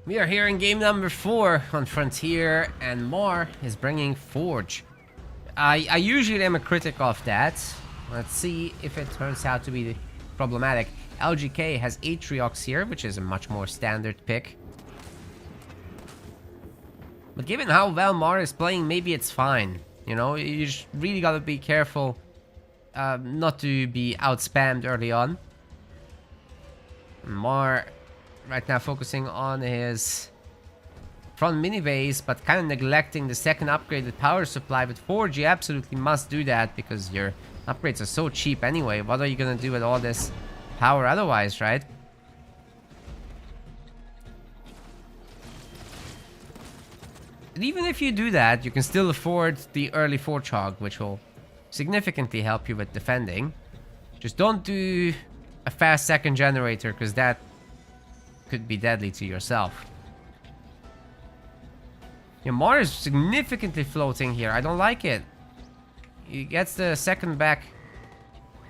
We are here in game number 4 on Frontier, and Mar is bringing Forge. I usually am a critic of that. Let's see if it turns out to be problematic. LGK has Atriox here, which is a much more standard pick. But given how well Mar is playing, maybe it's fine. You know, you just really gotta be careful not to be outspammed early on. Mar right now focusing on his front mini base, but kind of neglecting the second upgraded power supply. With Forge, you absolutely must do that because your upgrades are so cheap anyway. What are you gonna do with all this power otherwise, right? And even if you do that, you can still afford the early Forge Hog, which will significantly help you with defending. Just don't do a fast second generator, because that could be deadly to yourself. Yeah, Mar is significantly floating here. I don't like it. He gets the second back,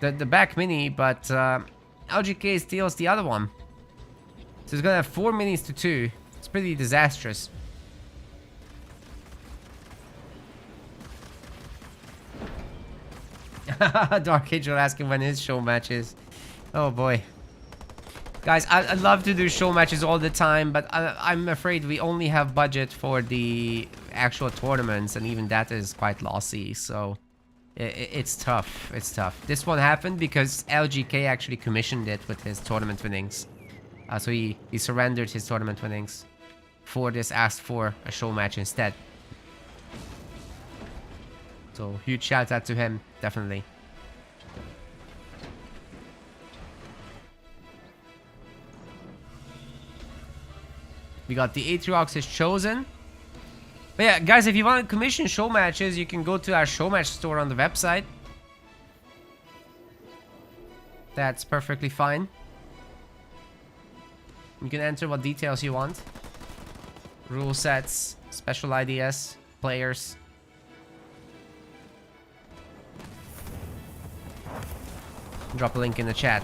the back mini, but LGK steals the other one. So he's gonna have 4 minis to 2. It's pretty disastrous. Dark Angel asking when his show match is. Oh boy. Guys, I'd love to do show matches all the time, but I'm afraid we only have budget for the actual tournaments, and even that is quite lossy, so it's tough. It's tough. This one happened because LGK actually commissioned it with his tournament winnings. So he surrendered his tournament winnings for this, asked for a show match instead. So huge shout out to him, definitely. We got the Atriox is chosen. But yeah, guys, if you want to commission show matches, you can go to our show match store on the website. That's perfectly fine. You can enter what details you want. Rule sets, special ideas, players. Drop a link in the chat.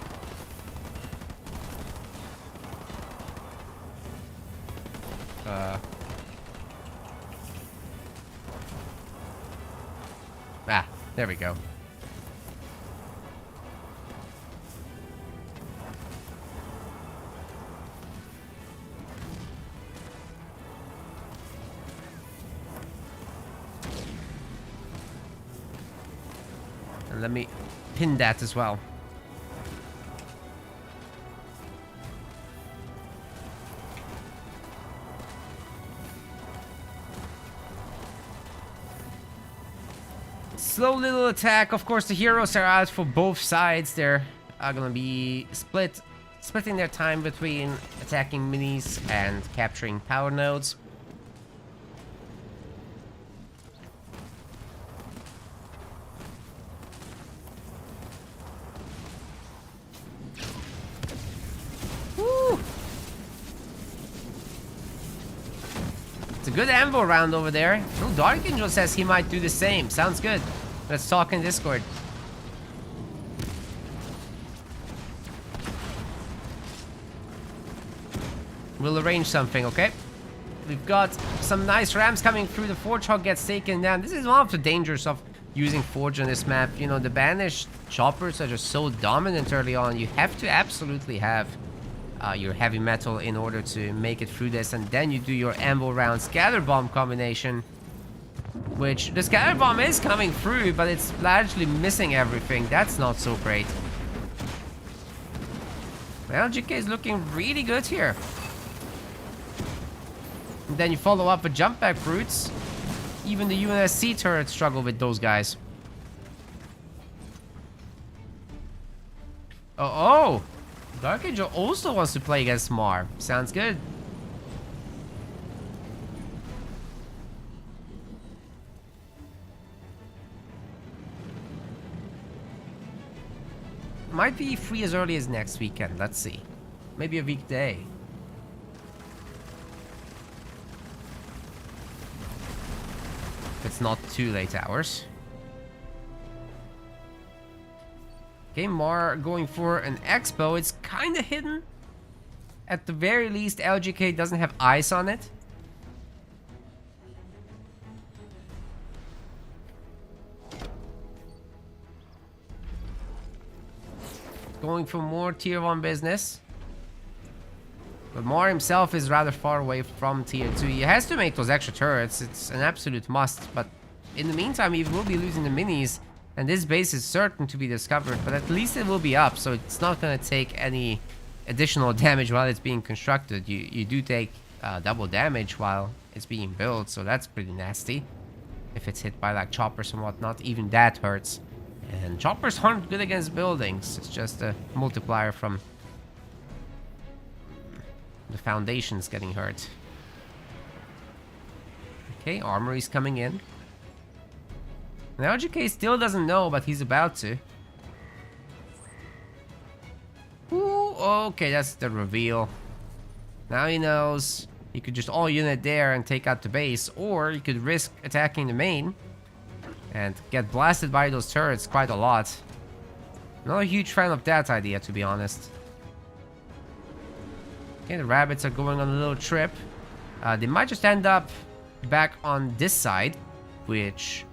There we go. And let me pin that as well. Slow little attack. Of course, the heroes are out for both sides. They're gonna be splitting their time between attacking minis and capturing power nodes. Woo! It's a good anvil round over there. Oh, Dark Angel says he might do the same. Sounds good. Let's talk in Discord. We'll arrange something, okay? We've got some nice rams coming through. The Forge Hog gets taken down. This is one of the dangers of using Forge on this map. You know, the banished choppers are just so dominant early on. You have to absolutely have your heavy metal in order to make it through this. And then you do your anvil round scatter bomb combination. Which, the scatter bomb is coming through, but it's largely missing everything. That's not so great. Well, GK is looking really good here. And then you follow up with jump back brutes. Even the UNSC turrets struggle with those guys. Oh! Dark Angel also wants to play against Mar. Sounds good. Might be free as early as next weekend. Let's see. Maybe a weekday. It's not too late hours. Okay, Mar going for an expo. It's kind of hidden. At the very least, LGK doesn't have eyes on it. Going for more tier 1 business. But Mar himself is rather far away from tier 2. He has to make those extra turrets. It's an absolute must. But in the meantime, he will be losing the minis. And this base is certain to be discovered. But at least it will be up. So it's not going to take any additional damage while it's being constructed. You do take double damage while it's being built. So that's pretty nasty. If it's hit by like choppers and whatnot, even that hurts. And choppers aren't good against buildings. It's just a multiplier from the foundations getting hurt. Okay, armory's coming in. Now LGK still doesn't know, but he's about to. Ooh, okay, that's the reveal. Now he knows he could just all unit there and take out the base, or he could risk attacking the main and get blasted by those turrets quite a lot. Not a huge fan of that idea, to be honest. Okay, the rabbits are going on a little trip. They might just end up back on this side, which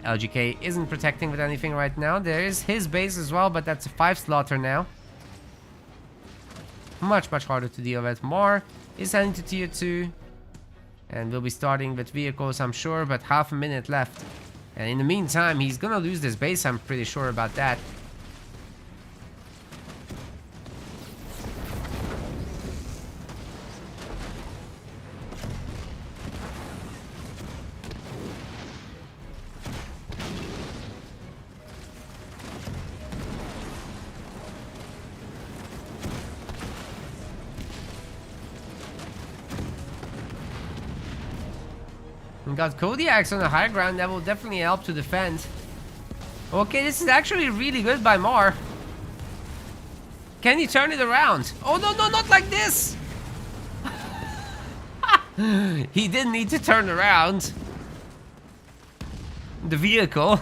LGK isn't protecting with anything right now. There is his base as well, but that's a 5 slaughter now. Much harder to deal with. Mar is heading to tier 2. And we'll be starting with vehicles, I'm sure, but half a minute left. And in the meantime, he's gonna lose this base, I'm pretty sure about that. We got Kodiaks on the high ground. That will definitely help to defend. Okay, this is actually really good by Mar. Can he turn it around? Oh, no, not like this. He didn't need to turn around the vehicle.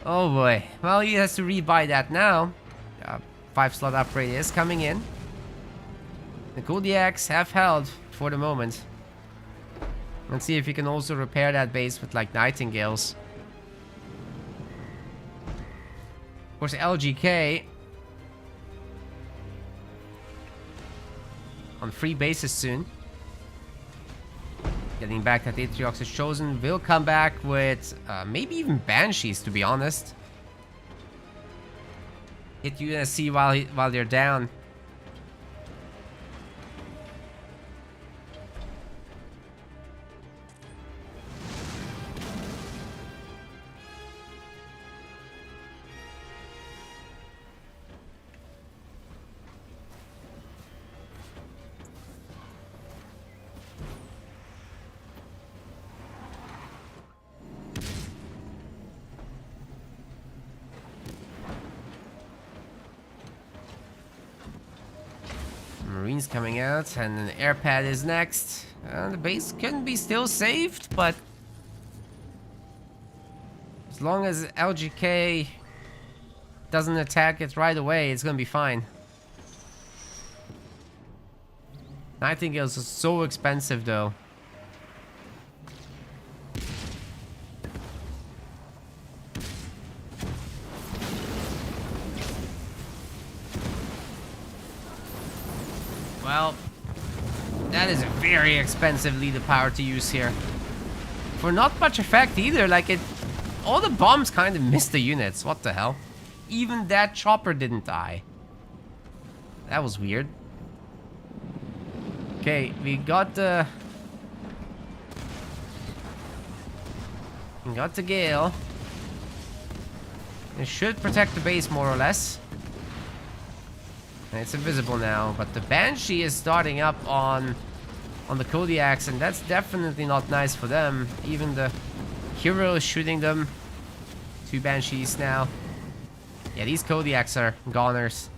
Oh boy. Well, he has to rebuy that now. 5 slot upgrade is coming in. The Kodiaks have held for the moment. Let's see if you can also repair that base with like Nightingales. Of course, LGK on 3 bases soon. Getting back that Atriox is chosen. Will come back with maybe even Banshees, to be honest. Hit UNSC while they're down. Marines coming out, and an air pad is next. The base can be still saved, but as long as LGK doesn't attack it right away, it's gonna be fine. Nightingales are so expensive though. Well, that is a very expensive leader power to use here. For not much effect either, like all the bombs kind of missed the units, what the hell? Even that chopper didn't die. That was weird. Okay, we got the Gale. It should protect the base more or less. And it's invisible now, but the Banshee is starting up on the Kodiaks, and that's definitely not nice for them. Even the hero is shooting them. 2 Banshees now. Yeah, these Kodiaks are goners.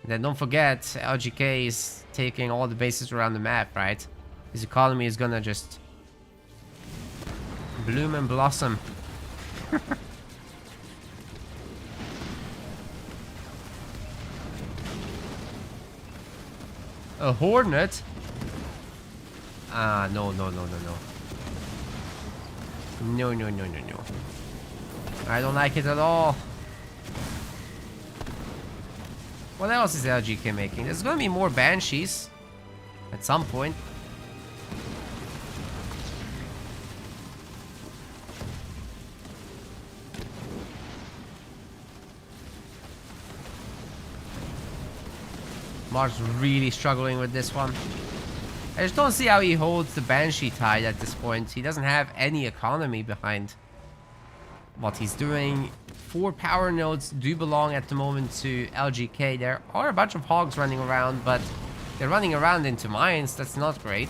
And then don't forget, LGK is taking all the bases around the map, right? His economy is gonna just bloom and blossom. A Hornet? Ah, no. No. I don't like it at all. What else is LGK making? There's gonna be more Banshees at some point. Mars really struggling with this one. I just don't see how he holds the Banshee tide at this point. He doesn't have any economy behind what he's doing. 4 power nodes do belong at the moment to LGK. There are a bunch of hogs running around, but they're running around into mines. That's not great.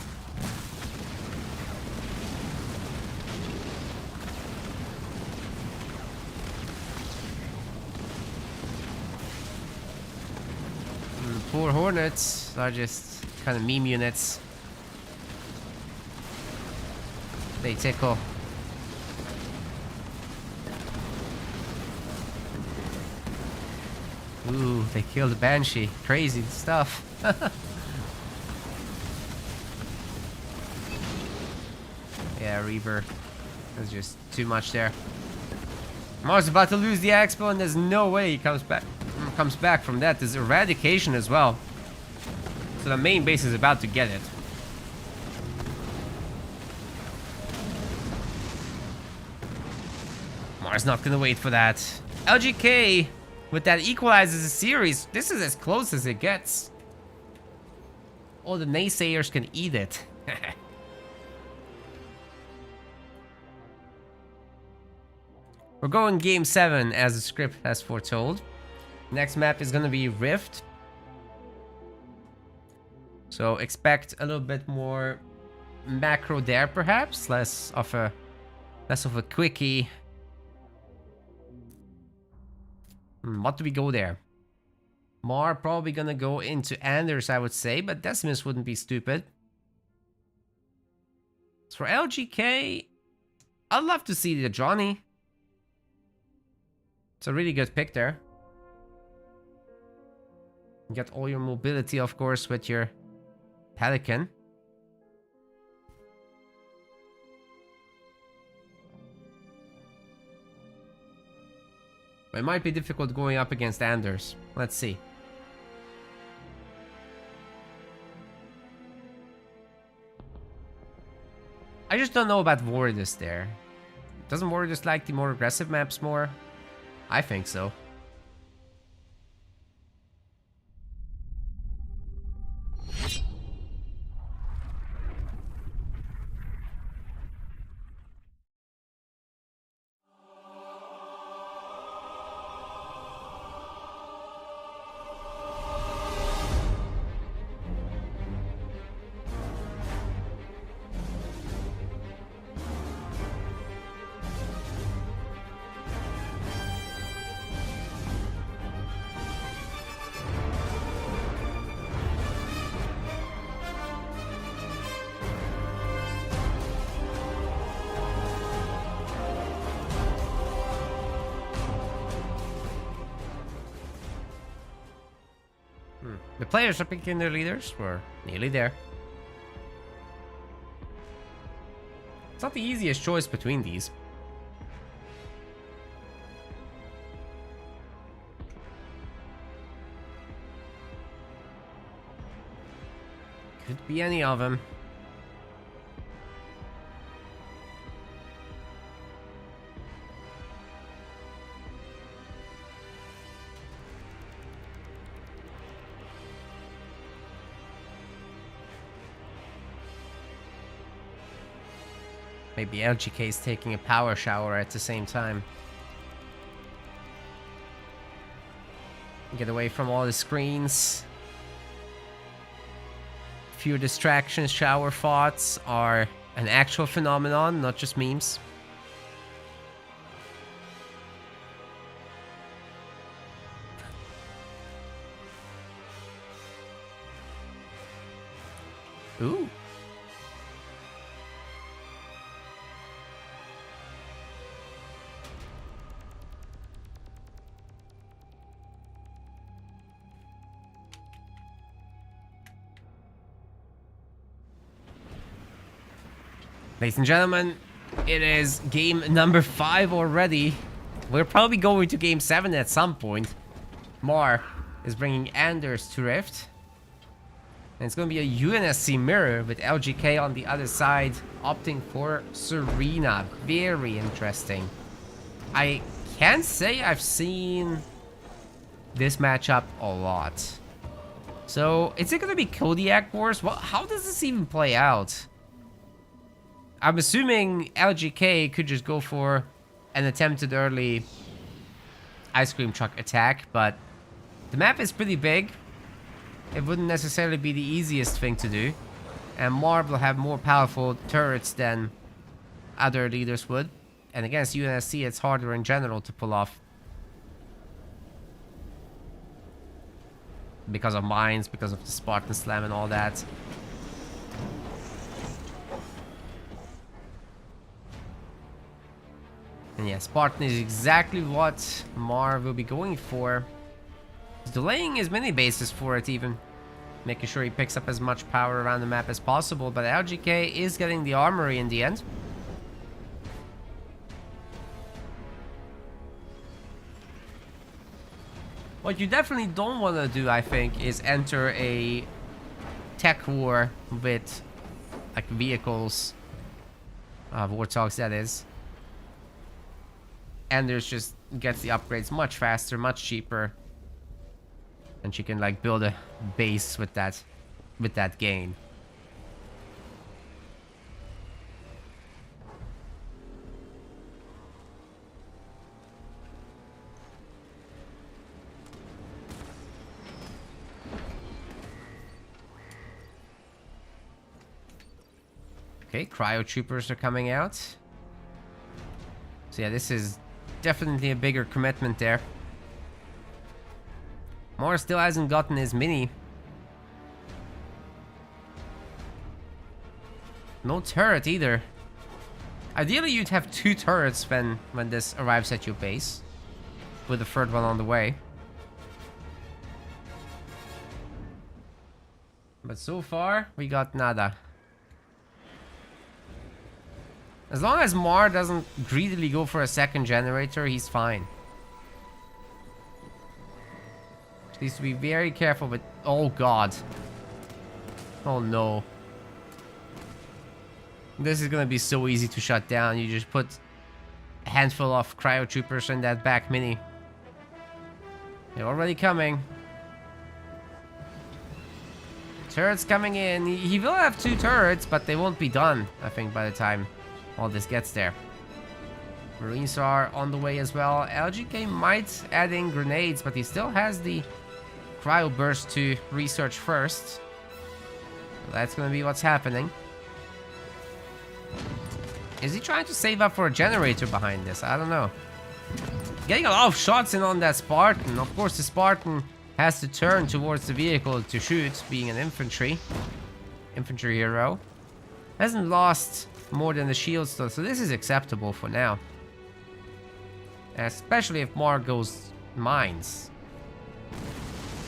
Poor Hornets are just kind of meme units. They tickle. Ooh, they killed the Banshee. Crazy stuff. Yeah, Reaver. That's just too much there. Mars about to lose the Expo, and there's no way he comes back from that. There's Eradication as well. So the main base is about to get it. Mars not gonna wait for that. LGK, with that equalizes the series, this is as close as it gets. All the naysayers can eat it. We're going game 7 as the script has foretold. Next map is gonna be Rift. So expect a little bit more macro there perhaps, less of a quickie. What do we go there? Mar probably gonna go into Anders, I would say, but Decimus wouldn't be stupid. So for LGK, I'd love to see the Johnny. It's a really good pick there. You get all your mobility, of course, with your Pelican. It might be difficult going up against Anders. Let's see. I just don't know about Wardus there. Doesn't Wardus like the more aggressive maps more? I think so. The players are picking their leaders. We're nearly there. It's not the easiest choice between these. Could be any of them. Maybe LGK is taking a power shower at the same time. Get away from all the screens. Few distractions. Shower thoughts are an actual phenomenon, not just memes. Ooh. Ladies and gentlemen, it is game number 5 already. We're probably going to game 7 at some point. Mar is bringing Anders to Rift. And it's going to be a UNSC mirror with LGK on the other side, opting for Serena. Very interesting. I can't say I've seen this matchup a lot. So, is it going to be Kodiak Wars? Well, how does this even play out? I'm assuming LGK could just go for an attempted early ice cream truck attack, but the map is pretty big. It wouldn't necessarily be the easiest thing to do. And Marv will have more powerful turrets than other leaders would. And against UNSC, it's harder in general to pull off. Because of mines, because of the Spartan Slam and all that. And yeah, Spartan is exactly what Marv will be going for. He's delaying his mini bases for it even. Making sure he picks up as much power around the map as possible. But LGK is getting the armory in the end. What you definitely don't want to do, I think, is enter a tech war with like vehicles. Warthogs, that is. Anders just gets the upgrades much faster, much cheaper. And she can like build a base with that gain. Okay, cryo troopers are coming out. So yeah, this is definitely a bigger commitment there. Moore still hasn't gotten his mini. No turret either. Ideally, you'd have 2 turrets when this arrives at your base. With the 3rd one on the way. But so far, we got nada. As long as Mar doesn't greedily go for a 2nd generator, he's fine. Needs to be very careful with... Oh god. Oh no. This is gonna be so easy to shut down. You just put a handful of cryo troopers in that back mini. They're already coming. Turrets coming in. He will have 2 turrets, but they won't be done, I think, by the time all this gets there. Marines are on the way as well. LGK might add in grenades, but he still has the cryo burst to research first. So that's gonna be what's happening. Is he trying to save up for a generator behind this? I don't know. Getting a lot of shots in on that Spartan. Of course, the Spartan has to turn towards the vehicle to shoot, being an infantry hero. Hasn't lost more than the shields though, so this is acceptable for now. Especially if Mar goes mines.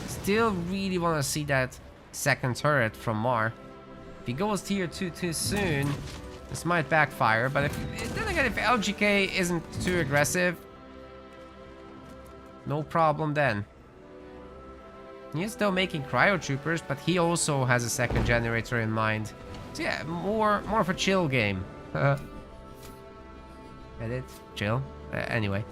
Still really want to see that second turret from Mar. If he goes tier 2 too soon, this might backfire. But then again, if LGK isn't too aggressive, no problem then. He's still making cryo troopers, but he also has a second generator in mind. So yeah, more of a chill game. Edit, chill. Anyway.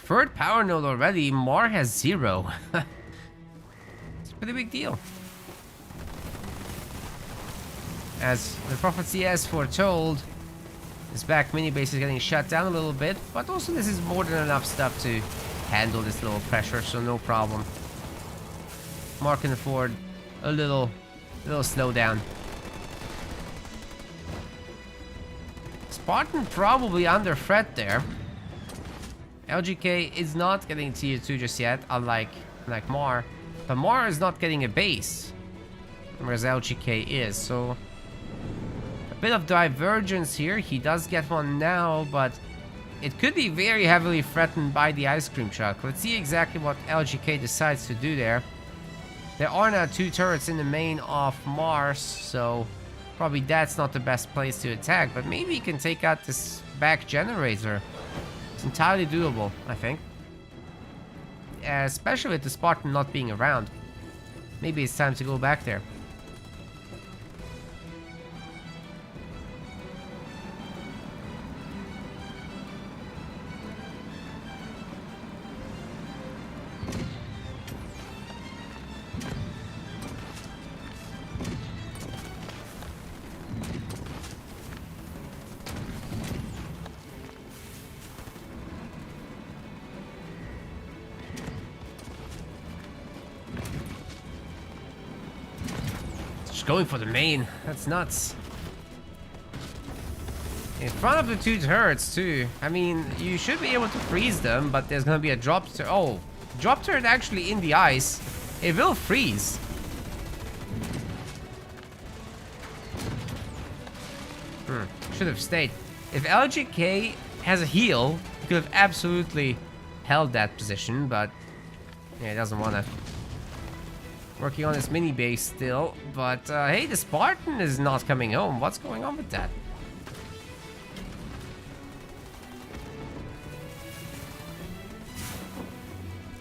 Third power node already. Mar has 0. It's a pretty big deal. As the prophecy has foretold, this back mini base is getting shut down a little bit, but also this is more than enough stuff to handle this little pressure, so no problem. Mar can afford a little slowdown. Spartan probably under threat there. LGK is not getting tier 2 just yet, unlike Mar. But Mar is not getting a base, whereas LGK is, so a bit of divergence here. He does get one now, but it could be very heavily threatened by the ice cream truck. Let's see exactly what LGK decides to do there. There are now 2 turrets in the main of Mars, so probably that's not the best place to attack, but maybe he can take out this back generator. It's entirely doable, I think. Especially with the Spartan not being around. Maybe it's time to go back there. Going for the main. That's nuts. In front of the 2 turrets too. I mean, you should be able to freeze them, but there's gonna be a drop turret. Oh, drop turret actually in the ice. It will freeze. Should have stayed. If LGK has a heal, he could have absolutely held that position, but yeah, he doesn't want to. Working on his mini base still, but hey, the Spartan is not coming home. What's going on with that?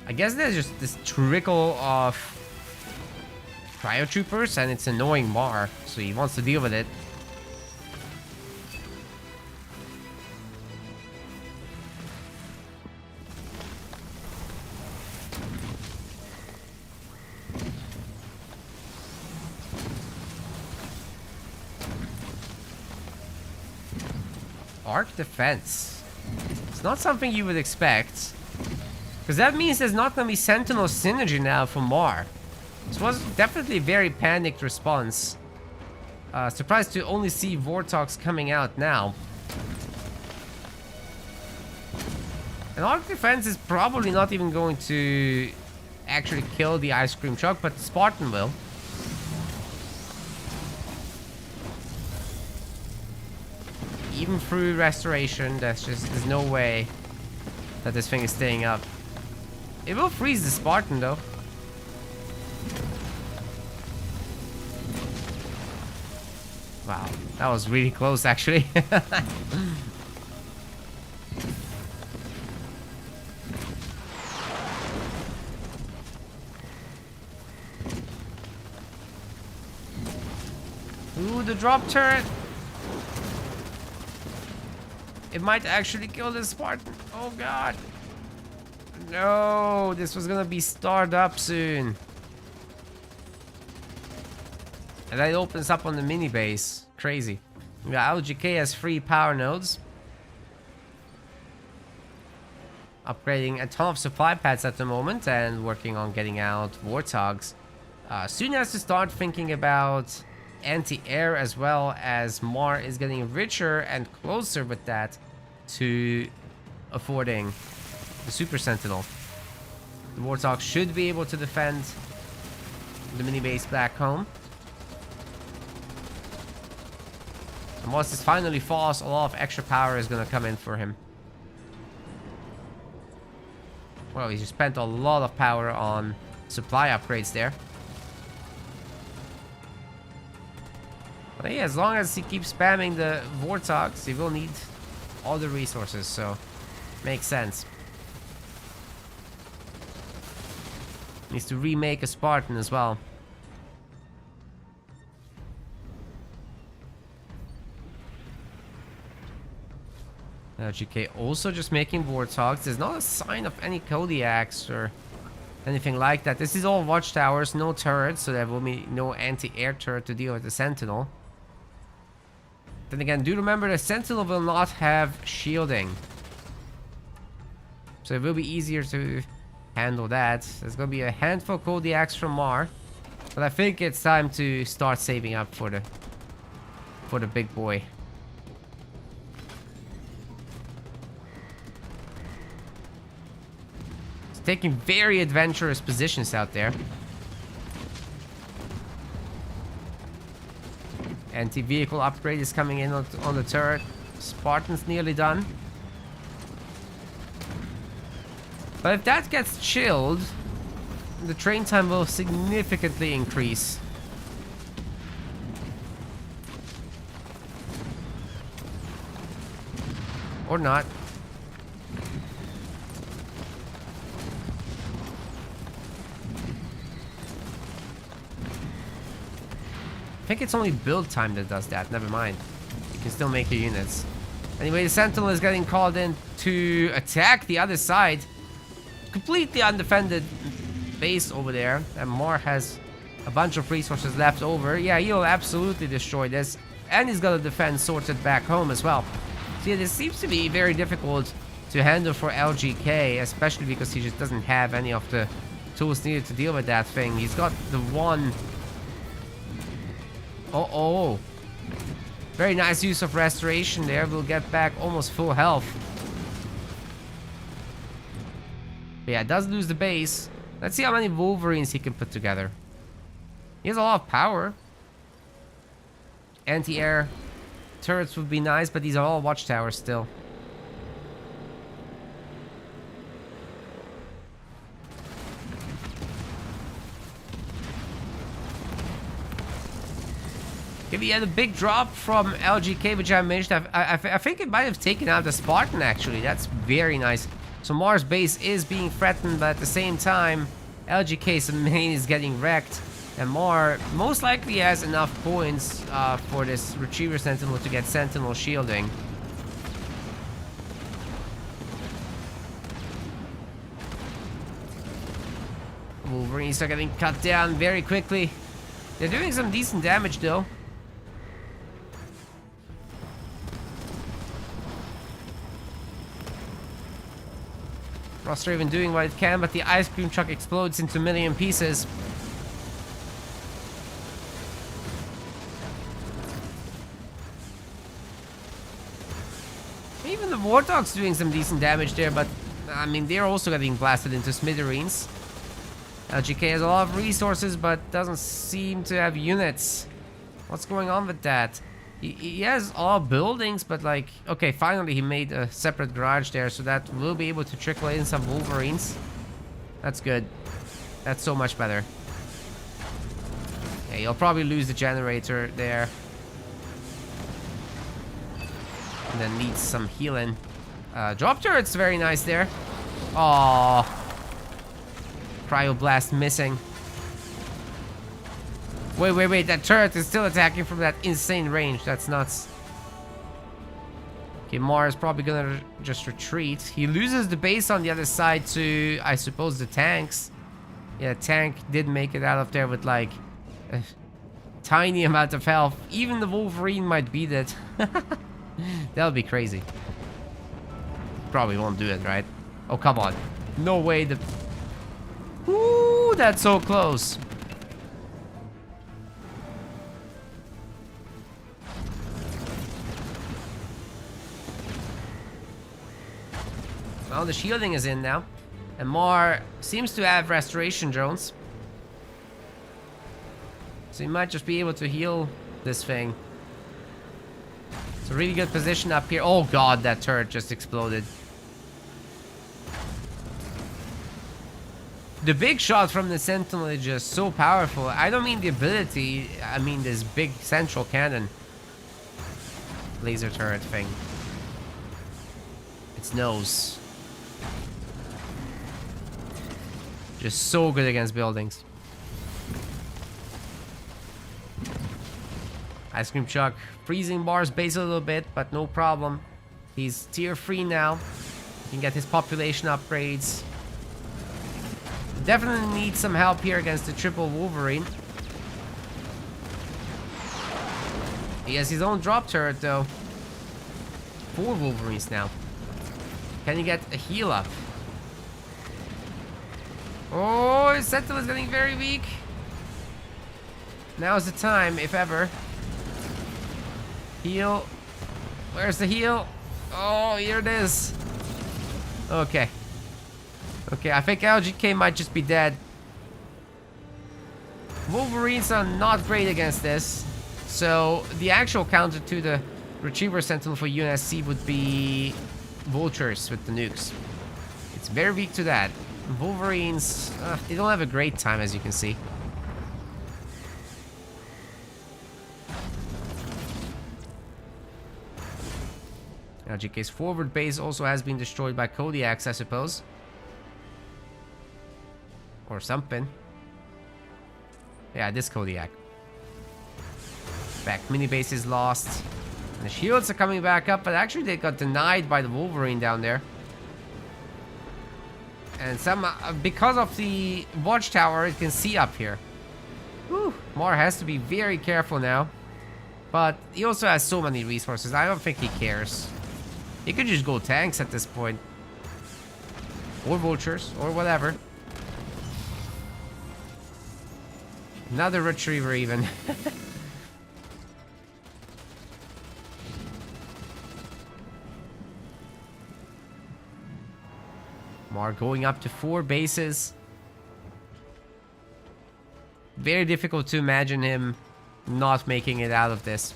I guess there's just this trickle of cryo troopers, and it's annoying Mar, so he wants to deal with it. Arc defense. It's not something you would expect, because that means there's not gonna be Sentinel synergy now for Mar. This was definitely a very panicked response. Surprised to only see Vortox coming out now. And arc defense is probably not even going to actually kill the ice cream truck, but the Spartan will. even through restoration, there's no way that this thing is staying up. It will freeze the Spartan though. Wow, that was really close actually. Ooh, the drop turret. It might actually kill the Spartan. Oh god. No, this was gonna be started up soon. And that opens up on the mini base. Crazy. Yeah, LGK has 3 power nodes. Upgrading a ton of supply pads at the moment and working on getting out Warthogs. Soon has to start thinking about anti-air, as well as Mar is getting richer and closer with that to affording the Super Sentinel. The Warthog should be able to defend the mini base back home. And once this finally falls, a lot of extra power is going to come in for him. Well, he just spent a lot of power on supply upgrades there. But yeah, as long as he keeps spamming the Warthogs, he will need all the resources, so makes sense. Needs to remake a Spartan as well. LGK also just making Warthogs. There's not a sign of any Kodiaks or anything like that. This is all watchtowers, no turrets, so there will be no anti-air turret to deal with the Sentinel. Then again, do remember the Sentinel will not have shielding, so it will be easier to handle that. There's gonna be a handful of Kodiaks from Mar, but I think it's time to start saving up for the big boy. It's taking very adventurous positions out there. Anti-vehicle upgrade is coming in on the turret. Spartan's nearly done. But if that gets chilled, the train time will significantly increase. Or not. I think it's only build time that does that. Never mind. You can still make your units. Anyway, the Sentinel is getting called in to attack the other side. Completely undefended base over there. And Mar has a bunch of resources left over. Yeah, he'll absolutely destroy this. And he's got a defense sorted back home as well. So yeah, this seems to be very difficult to handle for LGK. Especially because he just doesn't have any of the tools needed to deal with that thing. He's got the one... Oh, very nice use of restoration there. We'll get back almost full health. But yeah, it does lose the base. Let's see how many Wolverines he can put together. He has a lot of power. Anti-air turrets would be nice, but these are all watchtowers still. We had a big drop from LGK, which I mentioned. I think it might have taken out the Spartan, actually. That's very nice. So Mars base is being threatened, but at the same time, LGK's main is getting wrecked. And Mar most likely has enough points for this Retriever Sentinel to get Sentinel shielding. Wolverines are getting cut down very quickly. They're doing some decent damage, though. Frosthaven doing what it can, but the ice cream truck explodes into a million pieces. Even the Warthog's doing some decent damage there, but I mean, they're also getting blasted into smithereens. LGK has a lot of resources, but doesn't seem to have units. What's going on with that? He has all buildings, but like, okay, finally he made a separate garage there, so that we'll be able to trickle in some Wolverines. That's good. That's so much better. Yeah, you'll probably lose the generator there. And then needs some healing. Drop turret's very nice there. Aww. Cryoblast missing. Wait, that turret is still attacking from that insane range. That's nuts. Okay, Mars probably gonna just retreat. He loses the base on the other side to, I suppose, the tanks. Yeah, tank did make it out of there with like a tiny amount of health. Even the Wolverine might beat it. That would be crazy. Probably won't do it, right? Oh, come on. No way. Ooh, that's so close. Well, the shielding is in now. And Mar seems to have restoration drones. So he might just be able to heal this thing. It's a really good position up here. Oh god, that turret just exploded. The big shot from the Sentinel is just so powerful. I don't mean the ability, I mean this big central cannon. Laser turret thing. Its nose. Just so good against buildings. Ice Cream Chuck freezing Bar's base a little bit, but no problem. He's tier 3 now. He can get his population upgrades. Definitely needs some help here against the triple Wolverine. He has his own drop turret though. 4 Wolverines now. Can he get a heal up? Oh, his Sentinel is getting very weak. Now's the time, if ever. Heal. Where's the heal? Oh, here it is. Okay. Okay, I think LGK might just be dead. Wolverines are not great against this. So, the actual counter to the Retriever Sentinel for UNSC would be Vultures with the nukes. It's very weak to that. Wolverines, they don't have a great time, as you can see. LGK's forward base also has been destroyed by Kodiaks, I suppose. Or something. Yeah, this Kodiak. Back mini base is lost. And the shields are coming back up, but actually they got denied by the Wolverine down there. And some, because of the watchtower, it can see up here. Whew, Mar has to be very careful now. But he also has so many resources, I don't think he cares. He could just go tanks at this point. Or vultures, or whatever. Another retriever even. Mar going up to 4 bases. Very difficult to imagine him not making it out of this.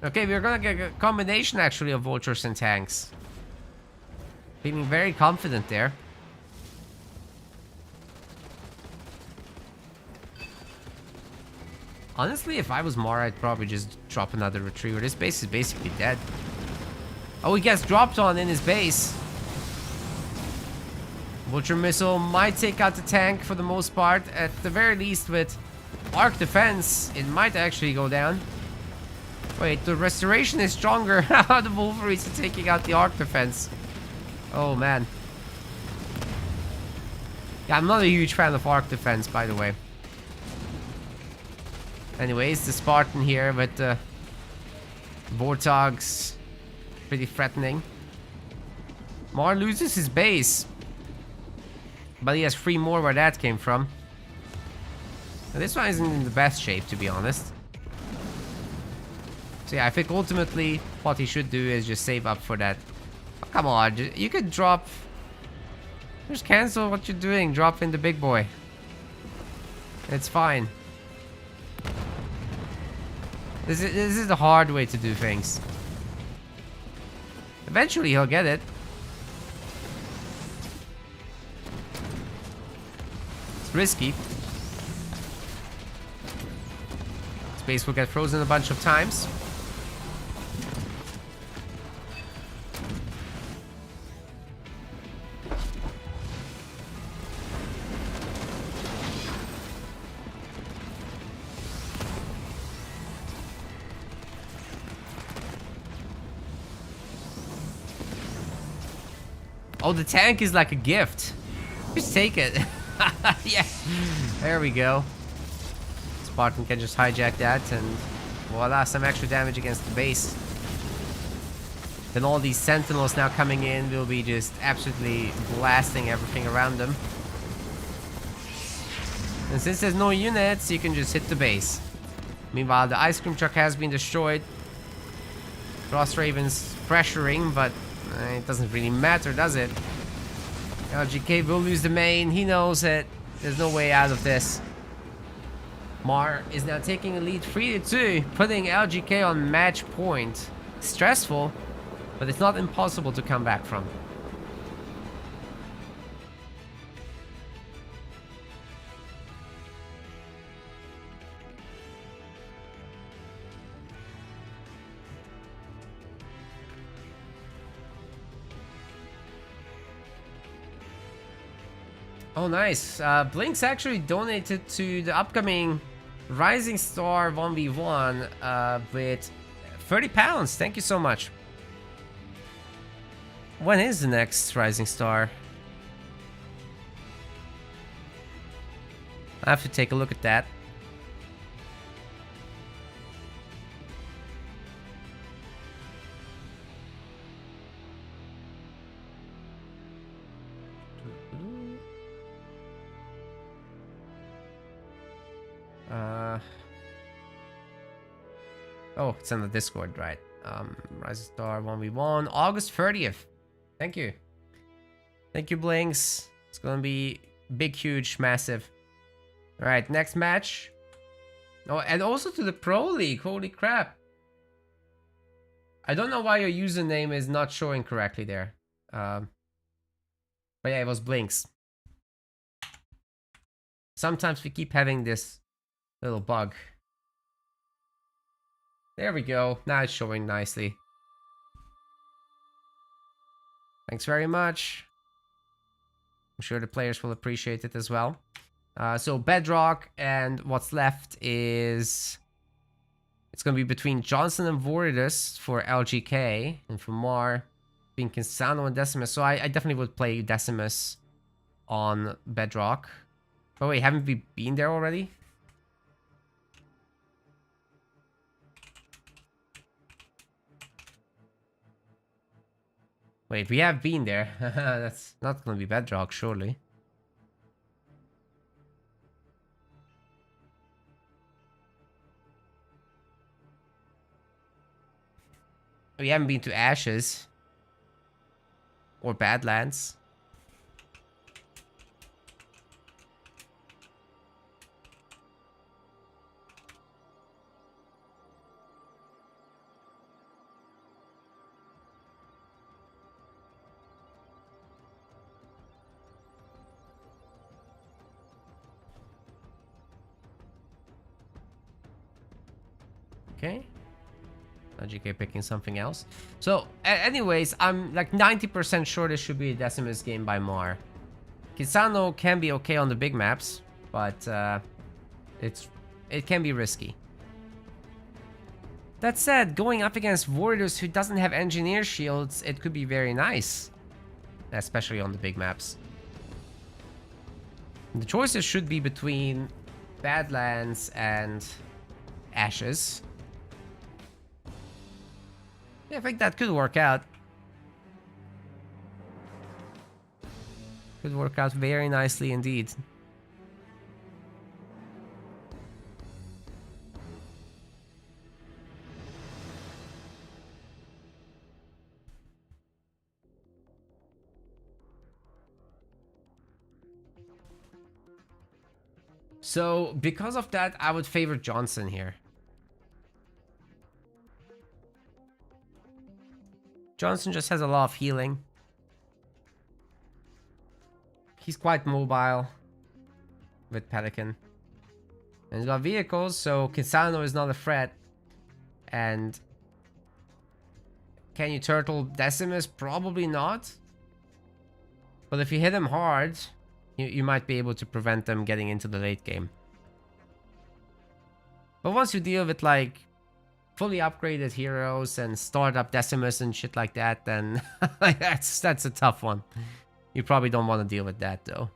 Okay, we're gonna get a combination actually of vultures and tanks. Feeling very confident there. Honestly, if I was Mara, I'd probably just drop another retriever. This base is basically dead. Oh, he gets dropped on in his base. Vulture missile might take out the tank for the most part. At the very least, with arc defense, it might actually go down. Wait, the restoration is stronger. The Wolverines are taking out the arc defense. Oh, man. Yeah, I'm not a huge fan of arc defense, by the way. Anyways, the Spartan here with the Vortogs. Pretty threatening. Mar loses his base. But he has 3 more where that came from. Now, this one isn't in the best shape, to be honest. So yeah, I think ultimately what he should do is just save up for that. Oh, come on, you could drop... Just cancel what you're doing, drop in the big boy. It's fine. This is the hard way to do things. Eventually he'll get it. It's risky. Space will get frozen a bunch of times. Oh, the tank is like a gift. Just take it. Yeah. There we go. Spartan can just hijack that and voila, some extra damage against the base. Then all these sentinels now coming in will be just absolutely blasting everything around them. And since there's no units, you can just hit the base. Meanwhile, the ice cream truck has been destroyed. Frost Raven's pressuring, but it doesn't really matter, does it? LGK will lose the main. He knows it. There's no way out of this. Mar is now taking a lead 3-2, putting LGK on match point. Stressful, but it's not impossible to come back from. Oh, nice. Blinks actually donated to the upcoming Rising Star 1v1 with £30. Thank you so much. When is the next Rising Star? I have to take a look at that. Oh, it's on the Discord, right? Rising Star 1v1, August 30th. Thank you. Thank you, Blinks. It's gonna be big, huge, massive. Alright, next match. Oh, and also to the Pro League. Holy crap. I don't know why your username is not showing correctly there. But yeah, it was Blinks. Sometimes we keep having this little bug. There we go. Now it's showing nicely. Thanks very much. I'm sure the players will appreciate it as well. So Bedrock, and what's left is... It's going to be between Johnson and Voridus for LGK, and for Mar, being Kinsano and Decimus. So I definitely would play Decimus on Bedrock. Oh wait, haven't we been there already? Wait, we have been there. That's not gonna be Bedrock, surely. We haven't been to Ashes. Or Badlands. Okay. LGK picking something else. So, anyways, I'm like 90% sure this should be a Decimus game by Mar. Kisano can be okay on the big maps, but it can be risky. That said, going up against Voridus, who doesn't have engineer shields, it could be very nice. Especially on the big maps. The choices should be between Badlands and Ashes. Yeah, I think that could work out. Could work out very nicely indeed. So because of that, I would favor Johnson here. Johnson just has a lot of healing. He's quite mobile with Pelican. And he's got vehicles, so Kisano is not a threat. And can you turtle Decimus? Probably not. But if you hit him hard, you might be able to prevent them getting into the late game. But once you deal with like fully upgraded heroes and start up Decimus and shit like that, then that's a tough one. You probably don't want to deal with that though.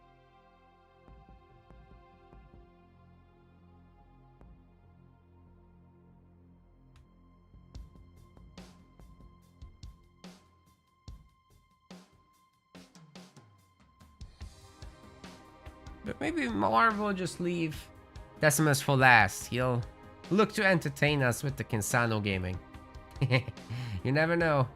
But maybe Marv will just leave Decimus for last. He'll look to entertain us with the Kinsano gaming. You never know.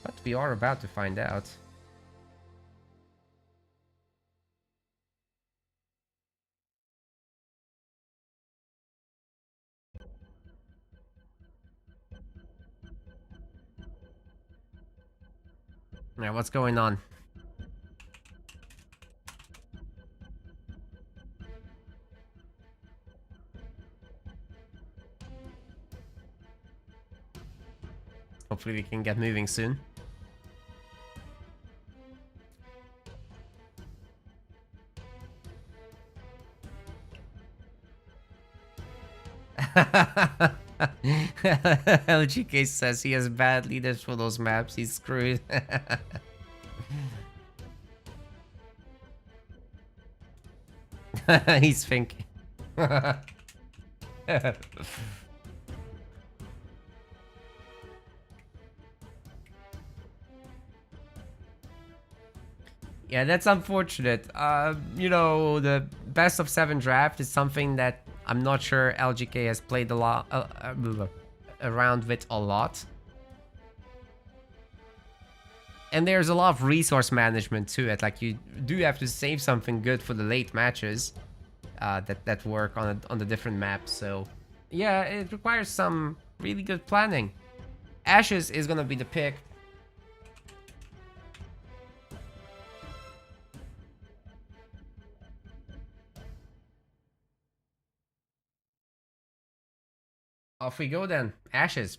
But we are about to find out. Yeah, what's going on? Hopefully we can get moving soon. LGK says he has bad leaders for those maps. He's screwed. He's thinking. Yeah, that's unfortunate. You know, the best of 7 draft is something that I'm not sure LGK has played a lot around with a lot. And there's a lot of resource management to it. Like you do have to save something good for the late matches that work on the different maps. So yeah, it requires some really good planning. Ashes is gonna be the pick. Off we go then. Ashes.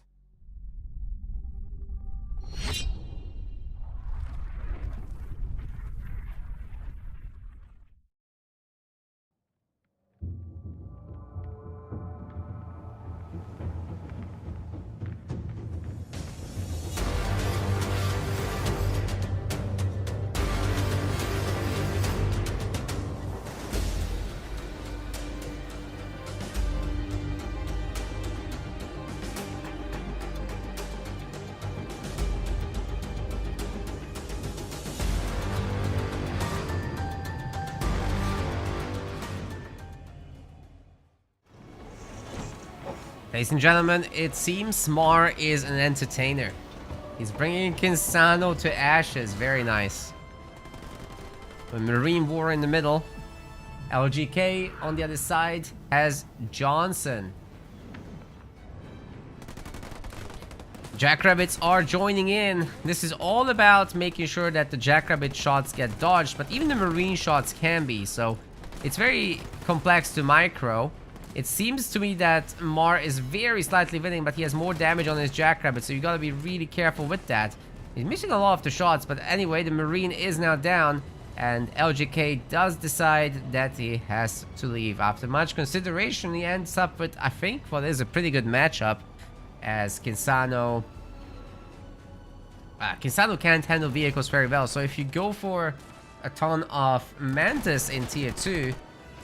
Ladies and gentlemen, it seems Mar is an entertainer. He's bringing Kinsano to Ashes. Very nice. With Marine War in the middle. LGK on the other side has Johnson. Jackrabbits are joining in. This is all about making sure that the Jackrabbit shots get dodged, but even the Marine shots can be. So it's very complex to micro. It seems to me that Mar is very slightly winning, but he has more damage on his Jackrabbit, so you gotta be really careful with that. He's missing a lot of the shots, but anyway, the Marine is now down, and LGK does decide that he has to leave. After much consideration, he ends up with, I think, what is a pretty good matchup, as Kinsano can't handle vehicles very well, so if you go for a ton of Mantis in tier 2,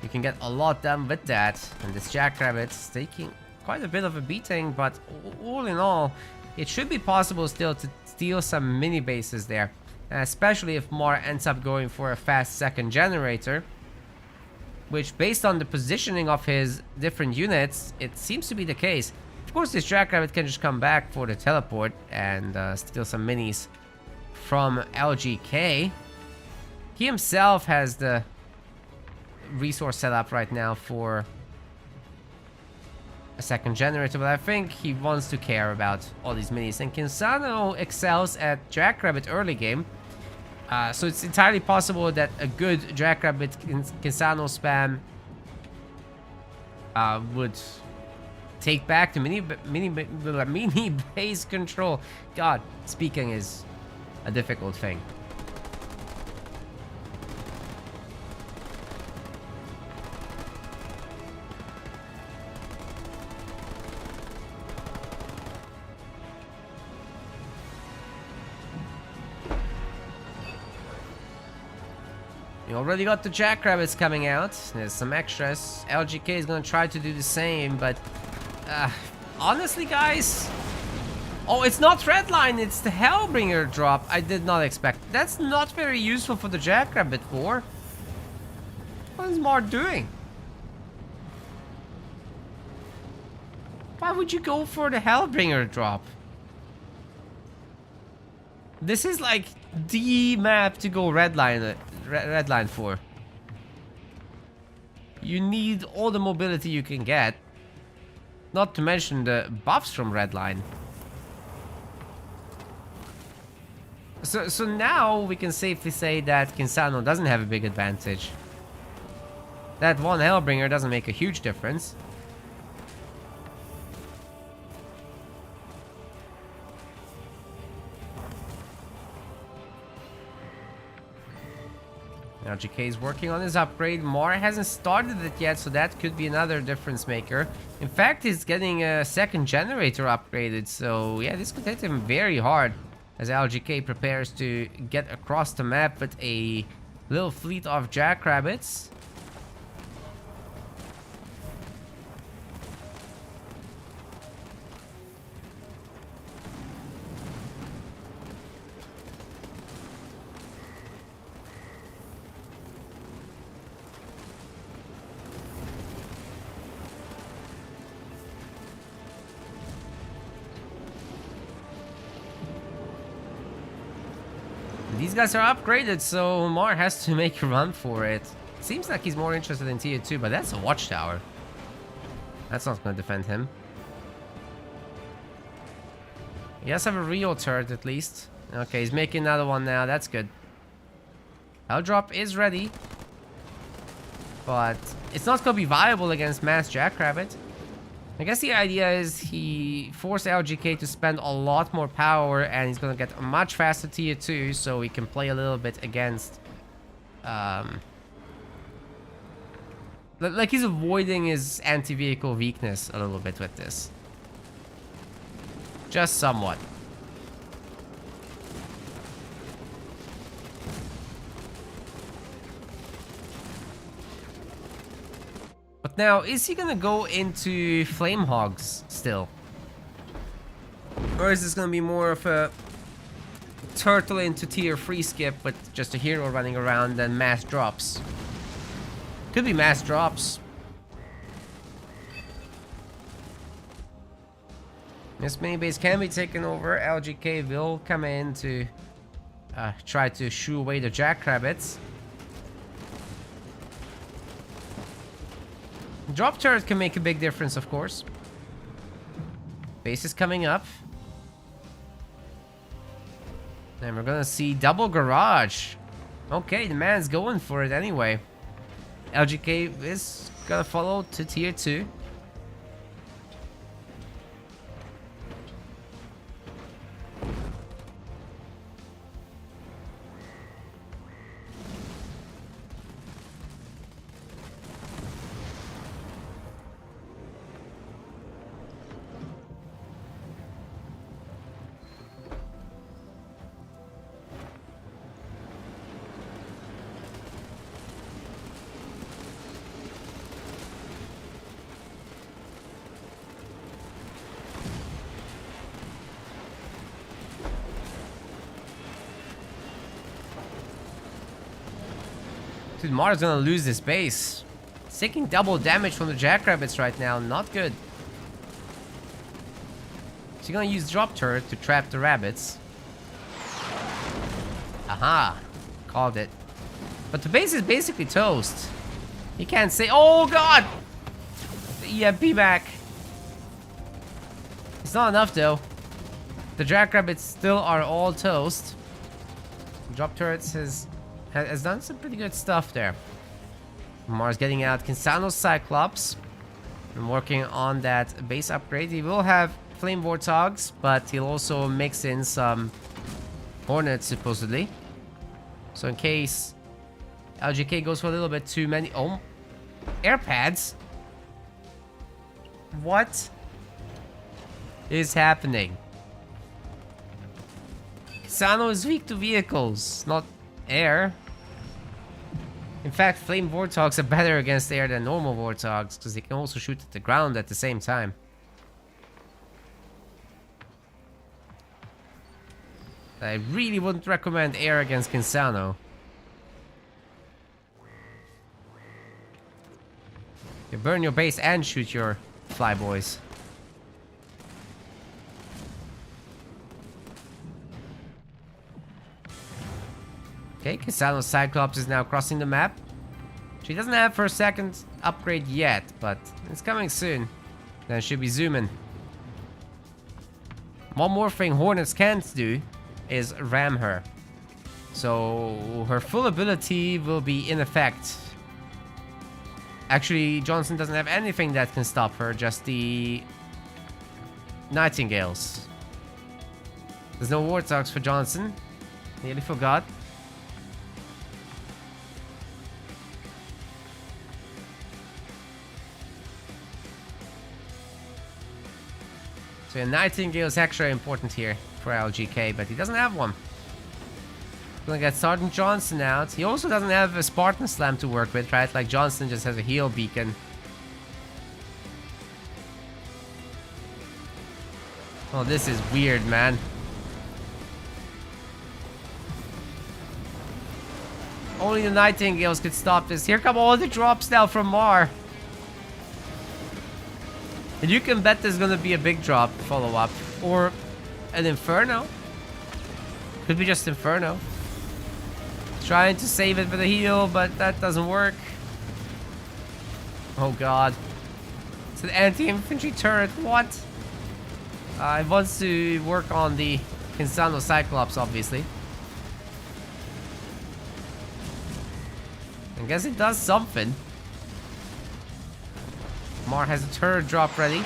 you can get a lot done with that. And this Jackrabbit's taking quite a bit of a beating, but all in all, it should be possible still to steal some mini bases there. Especially if Mar ends up going for a fast second generator. which based on the positioning of his different units, it seems to be the case. Of course, this Jackrabbit can just come back for the teleport and steal some minis from LGK. He himself has the resource set up right now for a second generator, but I think he wants to care about all these minis. And Kinsano excels at Jackrabbit early game, so it's entirely possible that a good Jackrabbit Kinsano spam would take back the mini base control. God, speaking is a difficult thing. We already got the Jackrabbits coming out. There's some extras. LGK is gonna try to do the same, but honestly, guys, oh, it's not Redline, it's the Hellbringer drop. I did not expect. That's not very useful for the Jackrabbit War. What is Mar doing? Why would you go for the Hellbringer drop? This is like the map to go redline for. You need all the mobility you can get. Not to mention the buffs from redline. So now we can safely say that Kinsano doesn't have a big advantage. That one Hellbringer doesn't make a huge difference. Now GK is working on his upgrade. Mar hasn't started it yet, so that could be another difference maker. In fact, he's getting a second generator upgraded, so yeah, this could hit him very hard as LGK prepares to get across the map with a little fleet of Jackrabbits. These guys are upgraded, so Mar has to make a run for it. Seems like he's more interested in tier 2, but that's a watchtower. That's not going to defend him. He does have a real turret at least. Okay, he's making another one now. That's good. Hell drop is ready. But it's not going to be viable against Mass Jackrabbit. I guess the idea is he forced LGK to spend a lot more power, and he's going to get a much faster tier 2, so he can play a little bit against... like he's avoiding his anti-vehicle weakness a little bit with this. Just somewhat. But now, is he gonna go into Flame Hogs still? Or is this gonna be more of a turtle into tier 3 skip with just a hero running around and mass drops? Could be mass drops. This mini base can be taken over. LGK will come in to try to shoo away the Jackrabbits. Drop turret can make a big difference, of course. Base is coming up. And we're gonna see double garage. Okay, the man's going for it anyway. LGK is gonna follow to tier 2. Dude, Mar's gonna lose this base. It's taking double damage from the jackrabbits right now. Not good. So you're gonna use drop turret to trap the rabbits. Aha. Called it. But the base is basically toast. He can't say, oh god! The EMP back. It's not enough though. The jackrabbits still are all toast. Drop turrets has done some pretty good stuff there. Mars getting out Kinsano's Cyclops. And working on that base upgrade. He will have Flame Warthogs, but he'll also mix in some Hornets supposedly. So in case LGK goes for a little bit too many... Oh, air pads? What is happening? Kisano is weak to vehicles, not air. In fact, Flame Warthogs are better against air than normal Warthogs, because they can also shoot at the ground at the same time. I really wouldn't recommend air against Kinsano. You burn your base and shoot your flyboys. Okay, Kinsano's Cyclops is now crossing the map. She doesn't have her second upgrade yet, but it's coming soon. Then she'll be zooming. One more thing Hornets can't do is ram her. So her full ability will be in effect. Actually, Johnson doesn't have anything that can stop her, just the Nightingales. There's no Warthogs for Johnson. Nearly forgot. So a Nightingale is extra important here for LGK, but he doesn't have one. Gonna get Sergeant Johnson out. He also doesn't have a Spartan Slam to work with, right? Like Johnson just has a heal beacon. Oh, this is weird, man. Only the Nightingales could stop this. Here come all the drops now from Mar. And you can bet there's gonna be a big drop follow-up. Or an Inferno. Could be just Inferno. Trying to save it with a heal, but that doesn't work. Oh god. It's an anti-infantry turret. What? It wants to work on the Kinsano Cyclops, obviously. I guess it does something. Mar has a turret drop ready.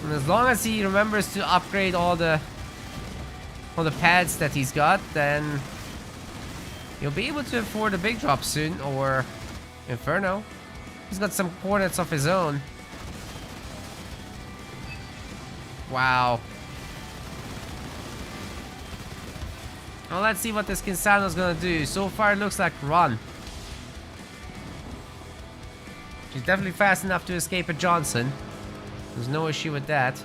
And as long as he remembers to upgrade all the pads that he's got, then he'll be able to afford a big drop soon, or Inferno. He's got some coordinates of his own. Wow. Well, let's see what this Kinsano's gonna do. So far it looks like run. She's definitely fast enough to escape at Johnson. There's no issue with that.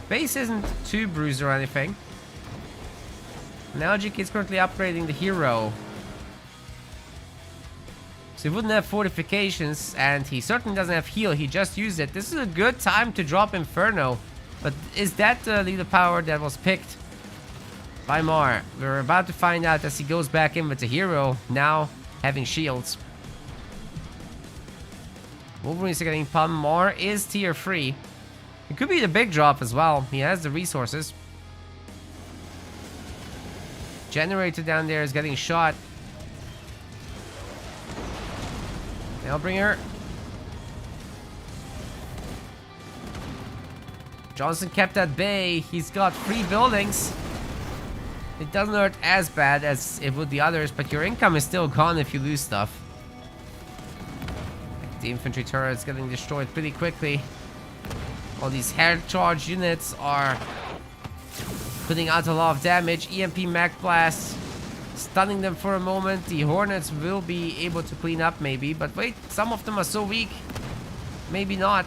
Base isn't too bruised or anything. Now LGK is currently upgrading the hero. So he wouldn't have fortifications, and he certainly doesn't have heal. He just used it. This is a good time to drop Inferno. But is that the leader power that was picked by Mar? We're about to find out as he goes back in with the hero. Now having shields. Wolverine's getting pumped. Mar is tier 3. It could be the big drop as well. He has the resources. Generator down there is getting shot. I'll bring her. Johnson kept at bay. He's got 3 buildings. It doesn't hurt as bad as it would the others, but your income is still gone if you lose stuff. The infantry turret's getting destroyed pretty quickly. All these hair charge units are putting out a lot of damage. EMP Mag Blast, stunning them for a moment. The Hornets will be able to clean up maybe, but wait, some of them are so weak. Maybe not.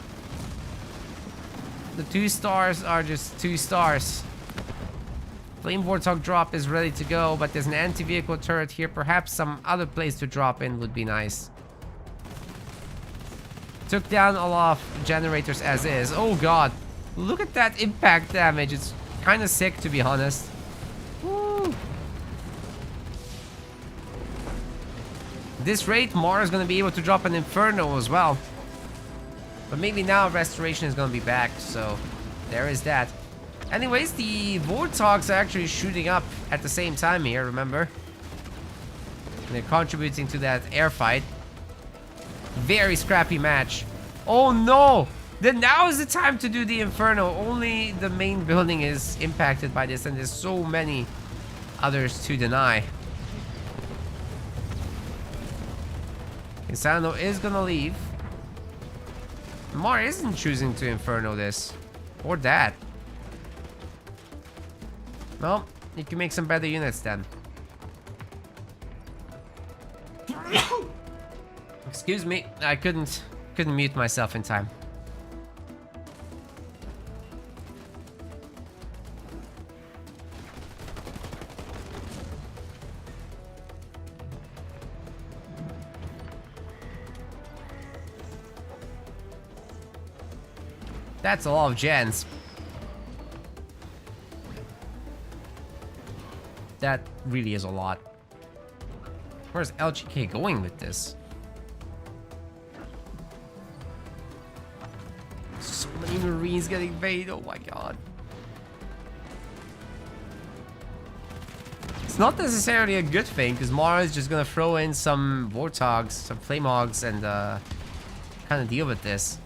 The 2 stars are just 2 stars. Flame Warthog drop is ready to go, but there's an anti-vehicle turret here. Perhaps some other place to drop in would be nice. Took down a lot of generators as is. Oh god. Look at that impact damage. It's kind of sick, to be honest. Woo. This rate, Mar is going to be able to drop an Inferno as well. But maybe now Restoration is going to be back, so there is that. Anyways, the Warthogs are actually shooting up at the same time here, remember? And they're contributing to that air fight. Very scrappy match. Oh no! Then now is the time to do the Inferno. Only the main building is impacted by this, and there's so many others to deny. Insano is gonna leave. Mar isn't choosing to Inferno this. Or that. Well, you can make some better units then. Excuse me, I couldn't mute myself in time. That's a lot of gens. That really is a lot. Where's LGK going with this? So many Marines getting paid, oh my god. It's not necessarily a good thing, because Mara is just gonna throw in some Warthogs, some Flamehogs, and kind of deal with this.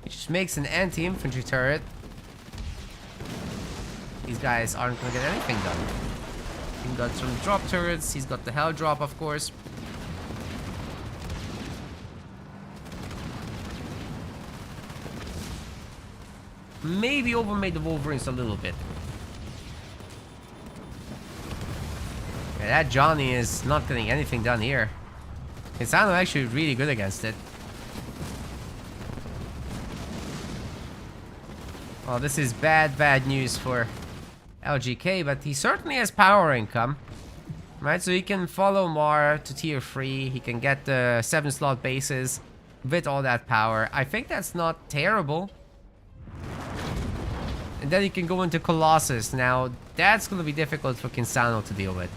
He just makes an anti-infantry turret. These guys aren't gonna get anything done. He's got some drop turrets, he's got the Hell Drop, of course. Maybe overmade the Wolverines a little bit. Yeah, that Johnny is not getting anything done here. Insano actually really good against it. Well, this is bad news for LGK, but he certainly has power income. Right, so he can follow Mar to tier 3. He can get the 7-slot bases with all that power. I think that's not terrible. And then he can go into Colossus. Now, that's going to be difficult for Kinsano to deal with.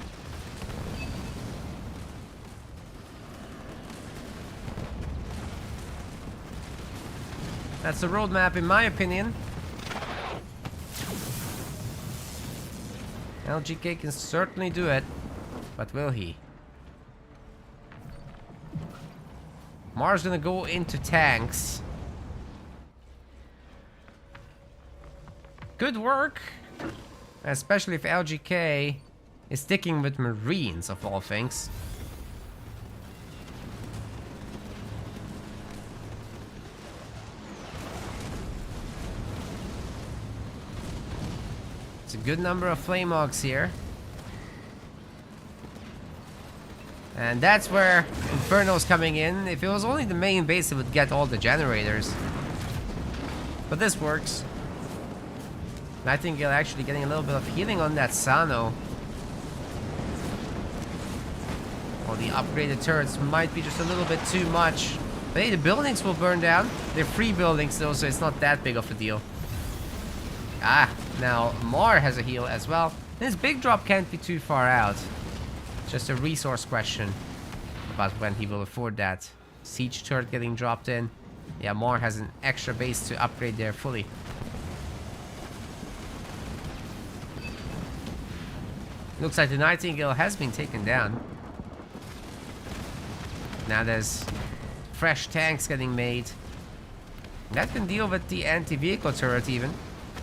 That's the roadmap, in my opinion. LGK can certainly do it, but will he? Mar's gonna go into tanks. Good work, especially if LGK is sticking with Marines of all things. It's a good number of Flamehogs here. And that's where Inferno's coming in. If it was only the main base, it would get all the generators. But this works. Nightingale actually getting a little bit of healing on that Sano. Well, the upgraded turrets might be just a little bit too much. But hey, the buildings will burn down. They're free buildings though, so it's not that big of a deal. Ah, now Mar has a heal as well. This big drop can't be too far out. Just a resource question about when he will afford that. Siege turret getting dropped in. Yeah, Mar has an extra base to upgrade there fully. Looks like the Nightingale has been taken down. Now there's fresh tanks getting made. That can deal with the anti-vehicle turret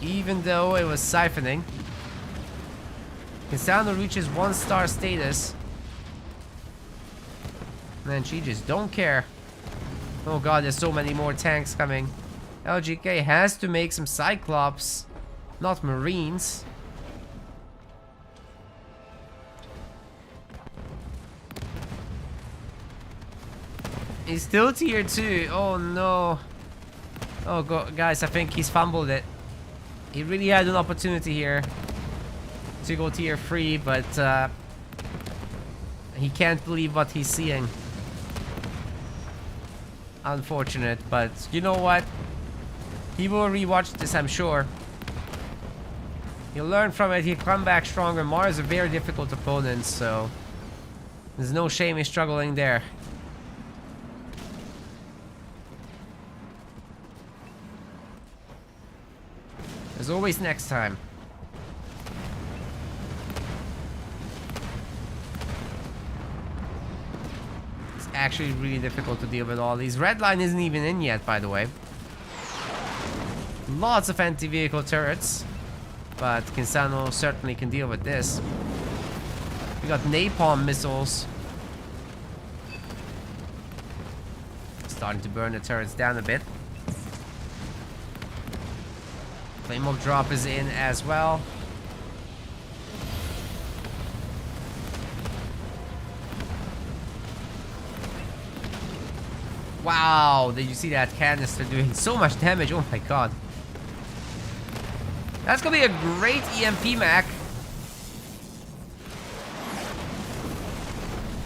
even though it was siphoning. Kisano reaches 1-star status. And she just don't care. Oh god, there's so many more tanks coming. LGK has to make some Cyclops, not Marines. He's still tier 2. Oh no. Oh god, guys, I think he's fumbled it. He really had an opportunity here to go tier 3, but he can't believe what he's seeing. Unfortunate, but you know what? He will rewatch this, I'm sure. He'll learn from it, he'll come back stronger. Mar is a very difficult opponent, so there's no shame in struggling there. There's always next time. It's actually really difficult to deal with all these. Red line isn't even in yet, by the way. Lots of anti-vehicle turrets, but Kinsano certainly can deal with this. We got napalm missiles. Starting to burn the turrets down a bit. Flame of drop is in as well. Wow, did you see that canister doing so much damage? Oh my god. That's gonna be a great EMP Mac.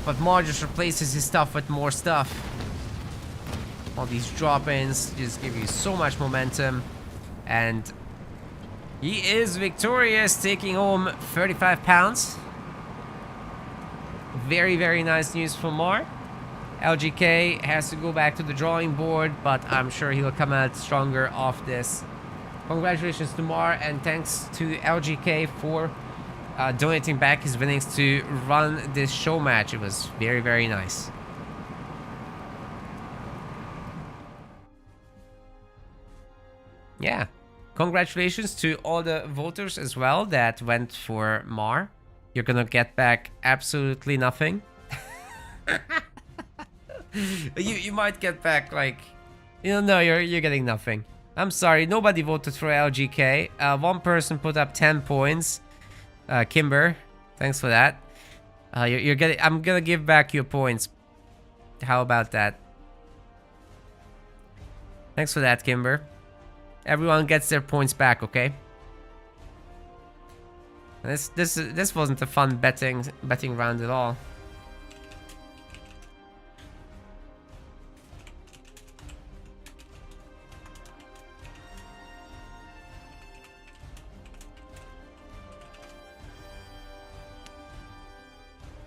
But Mar just replaces his stuff with more stuff. All these drop-ins just give you so much momentum. And he is victorious, taking home 35 pounds. Very, very nice news for Mar. LGK has to go back to the drawing board, but I'm sure he'll come out stronger off this. Congratulations to Mar, and thanks to LGK for donating back his winnings to run this show match. It was very, very nice. Yeah. Congratulations to all the voters as well that went for Mar. You're gonna get back absolutely nothing. you might get back like, no, you're getting nothing. I'm sorry, nobody voted for LGK. One person put up 10 points. Kimber, thanks for that. You're getting. I'm gonna give back your points. How about that? Thanks for that, Kimber. Everyone gets their points back, okay? This wasn't a fun betting round at all.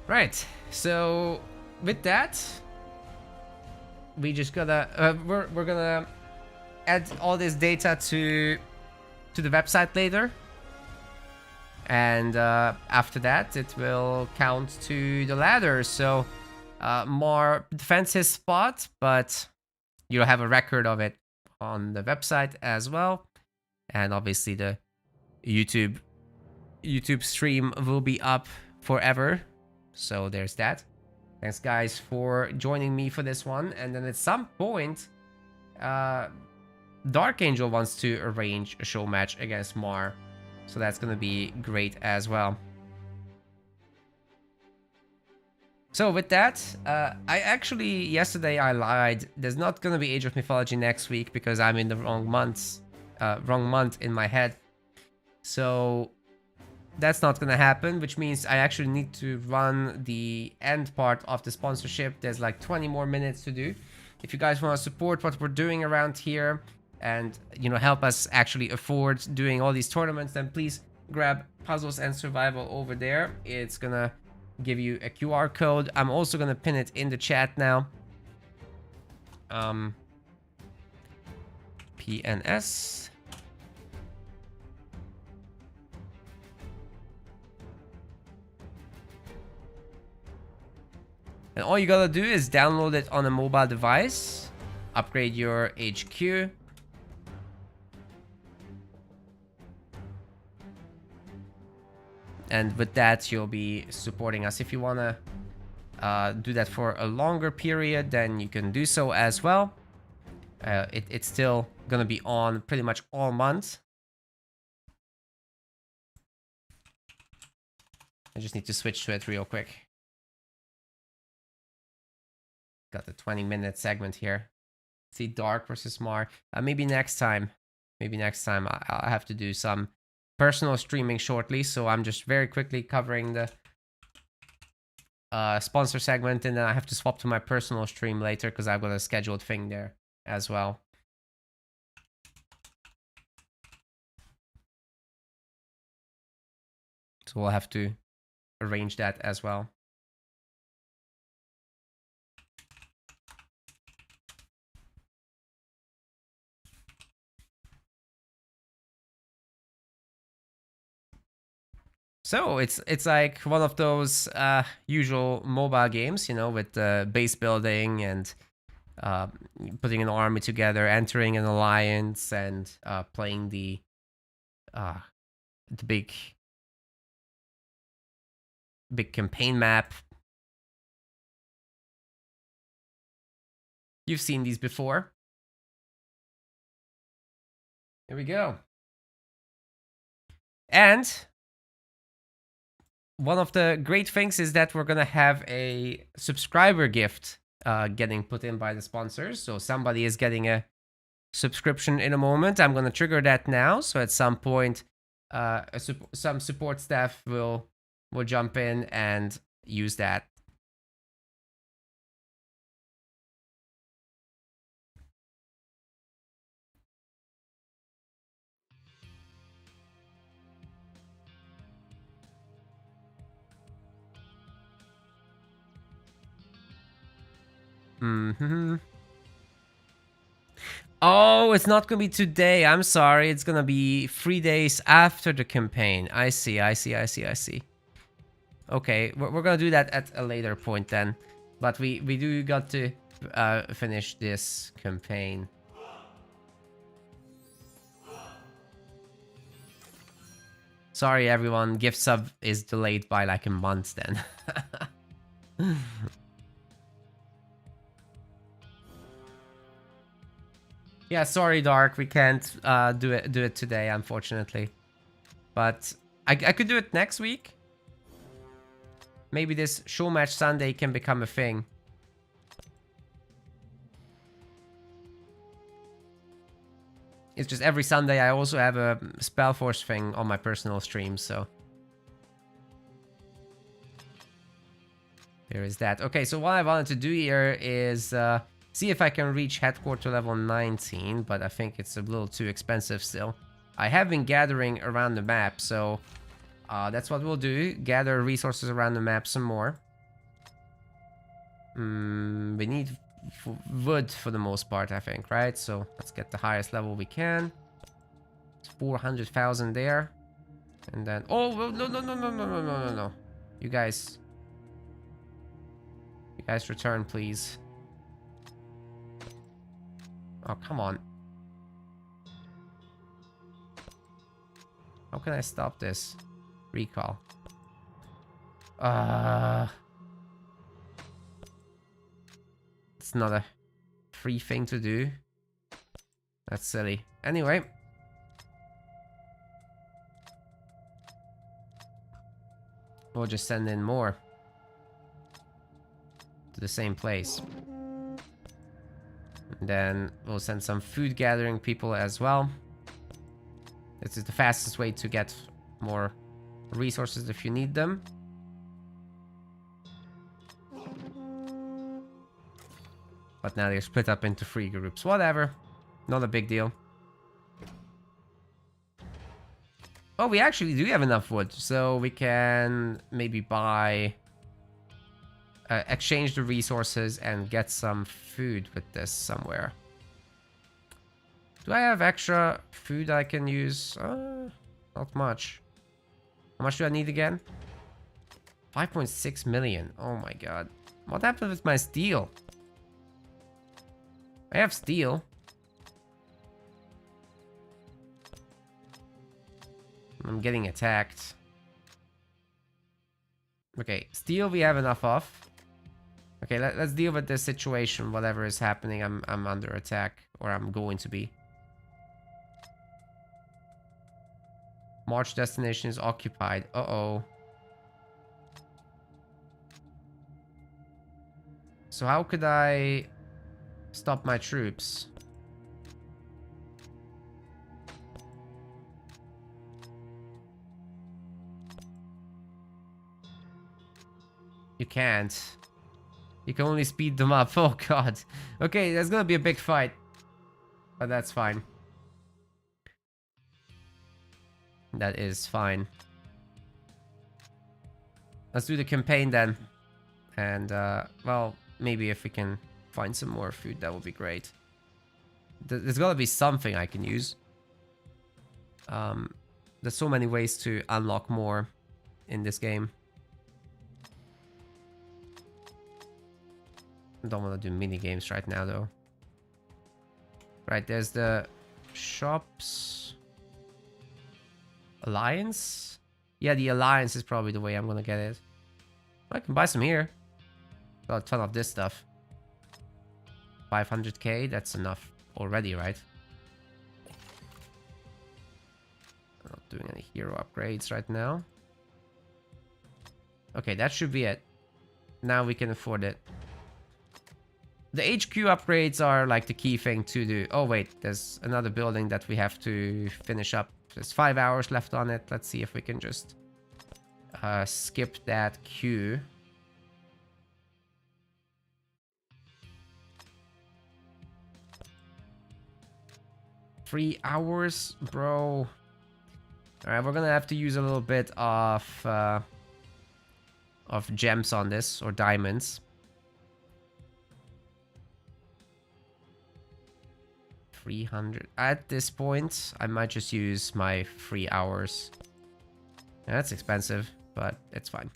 Right, so with that, we just gotta we're gonna add all this data to the website later, and after that it will count to the ladder. So Mar defends his spot, but you'll have a record of it on the website as well, and obviously the YouTube stream will be up forever. So there's that. Thanks guys for joining me for this one. And then at some point, Dark Angel wants to arrange a show match against Mar. So that's gonna be great as well. So with that, yesterday I lied. There's not gonna be Age of Mythology next week because I'm in the wrong month in my head. So that's not gonna happen, which means I actually need to run the end part of the sponsorship. There's like 20 more minutes to do. If you guys want to support what we're doing around here and, help us actually afford doing all these tournaments, then please grab Puzzles and Survival over there. It's gonna give you a QR code. I'm also gonna pin it in the chat now. PNS. And all you gotta do is download it on a mobile device, upgrade your HQ, and with that you'll be supporting us. If you wanna do that for a longer period, then you can do so as well. It's still gonna be on pretty much all month. I just need to switch to it real quick. Got the 20-minute segment here. See Dark versus Mar. Maybe next time. Maybe next time I'll have to do some personal streaming shortly. So I'm just very quickly covering the sponsor segment, and then I have to swap to my personal stream later because I've got a scheduled thing there as well. So we'll have to arrange that as well. So it's like one of those usual mobile games, you know, with base building and putting an army together, entering an alliance, and playing the big campaign map. You've seen these before. Here we go. And one of the great things is that we're gonna have a subscriber gift getting put in by the sponsors. So somebody is getting a subscription in a moment. I'm gonna trigger that now. So at some point, some support staff will jump in and use that. Oh, it's not gonna be today. I'm sorry. It's gonna be 3 days after the campaign. I see. Okay, we're gonna do that at a later point then. But we do got to finish this campaign. Sorry everyone, gift sub is delayed by like a month then. Yeah, sorry Dark, we can't do it today, unfortunately. But I could do it next week. Maybe this Showmatch Sunday can become a thing. It's just every Sunday I also have a Spellforce thing on my personal stream, so. There is that. Okay, so what I wanted to do here is see if I can reach headquarter level 19, but I think it's a little too expensive still. I have been gathering around the map, so that's what we'll do. Gather resources around the map some more. We need wood for the most part, I think, right? So let's get the highest level we can. It's 400,000 there. And then... Oh, no. You guys return, please. Oh, come on. How can I stop this? Recall. It's not a free thing to do. That's silly. Anyway. We'll just send in more. To the same place. And then we'll send some food gathering people as well. This is the fastest way to get more resources if you need them. But now they're split up into 3 groups. Whatever. Not a big deal. Oh, we actually do have enough wood. So we can maybe buy... exchange the resources and get some food with this somewhere. Do I have extra food I can use? Not much. How much do I need again? 5.6 million. Oh my god. What happened with my steel? I have steel. I'm getting attacked. Okay, steel we have enough of. Okay, let's deal with this situation. Whatever is happening, I'm under attack. Or I'm going to be. March destination is occupied. Uh-oh. So how could I stop my troops? You can't. You can only speed them up. Oh god. Okay, there's gonna be a big fight. But that's fine. That is fine. Let's do the campaign then. And, well, maybe if we can find some more food, that would be great. There's gotta be something I can use. There's so many ways to unlock more in this game. I don't want to do mini games right now, though. Right, there's the shops. Alliance? Yeah, the Alliance is probably the way I'm gonna get it. I can buy some here. Got a ton of this stuff. 500k, that's enough already, right? I'm not doing any hero upgrades right now. Okay, that should be it. Now we can afford it. The HQ upgrades are like the key thing to do. Oh wait, there's another building that we have to finish up. There's 5 hours left on it. Let's see if we can just skip that queue. $3 bro. Alright, we're gonna have to use a little bit of gems on this, or diamonds. 300. At this point, I might just use my 3 hours. Yeah, that's expensive, but it's fine.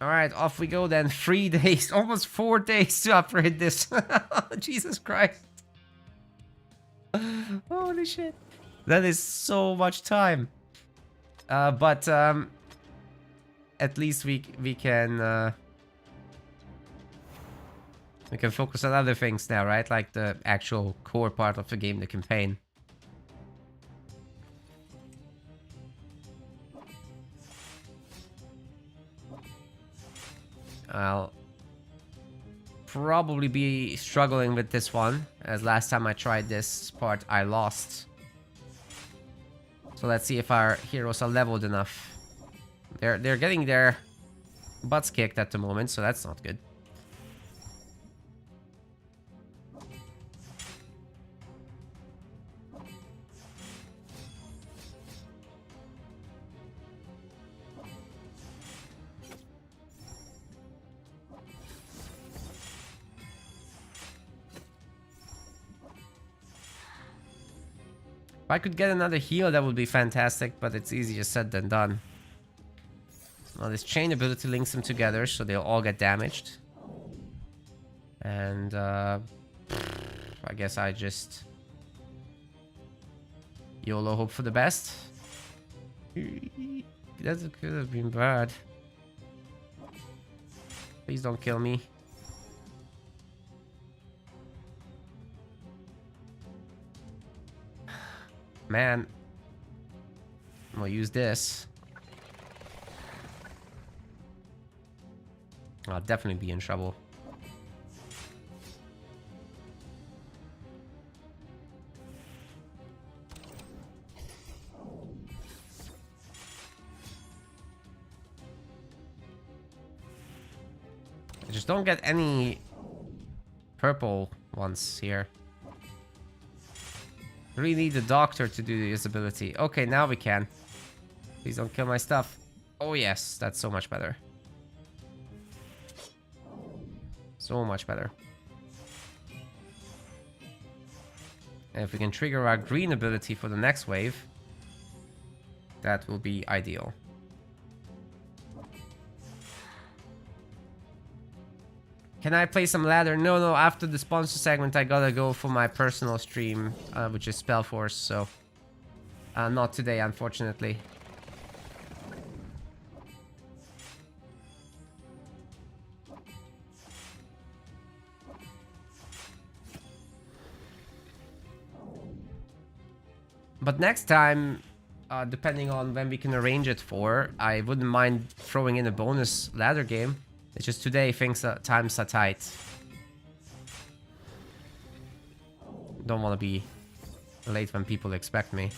Alright, off we go then. 3 days, almost 4 days to upgrade this. Jesus Christ. Holy shit. That is so much time. But at least we can focus on other things now, right? Like the actual core part of the game, the campaign. I'll probably be struggling with this one, as last time I tried this part I lost. So let's see if our heroes are leveled enough. They're getting their butts kicked at the moment, so that's not good. If I could get another heal, that would be fantastic, but it's easier said than done. Now this chain ability links them together, so they'll all get damaged. And I guess I just YOLO hope for the best. That could have been bad. Please don't kill me. Man, I'm gonna use this. I'll definitely be in trouble. I just don't get any purple ones here. Really need the doctor to do this ability. Okay, now we can. Please don't kill my stuff. Oh yes, that's so much better. So much better. And if we can trigger our green ability for the next wave, that will be ideal. Can I play some ladder? No, after the sponsor segment I gotta go for my personal stream, which is Spellforce, so not today, unfortunately. But next time, depending on when we can arrange it for, I wouldn't mind throwing in a bonus ladder game. It's just today times are tight. Don't want to be late when people expect me.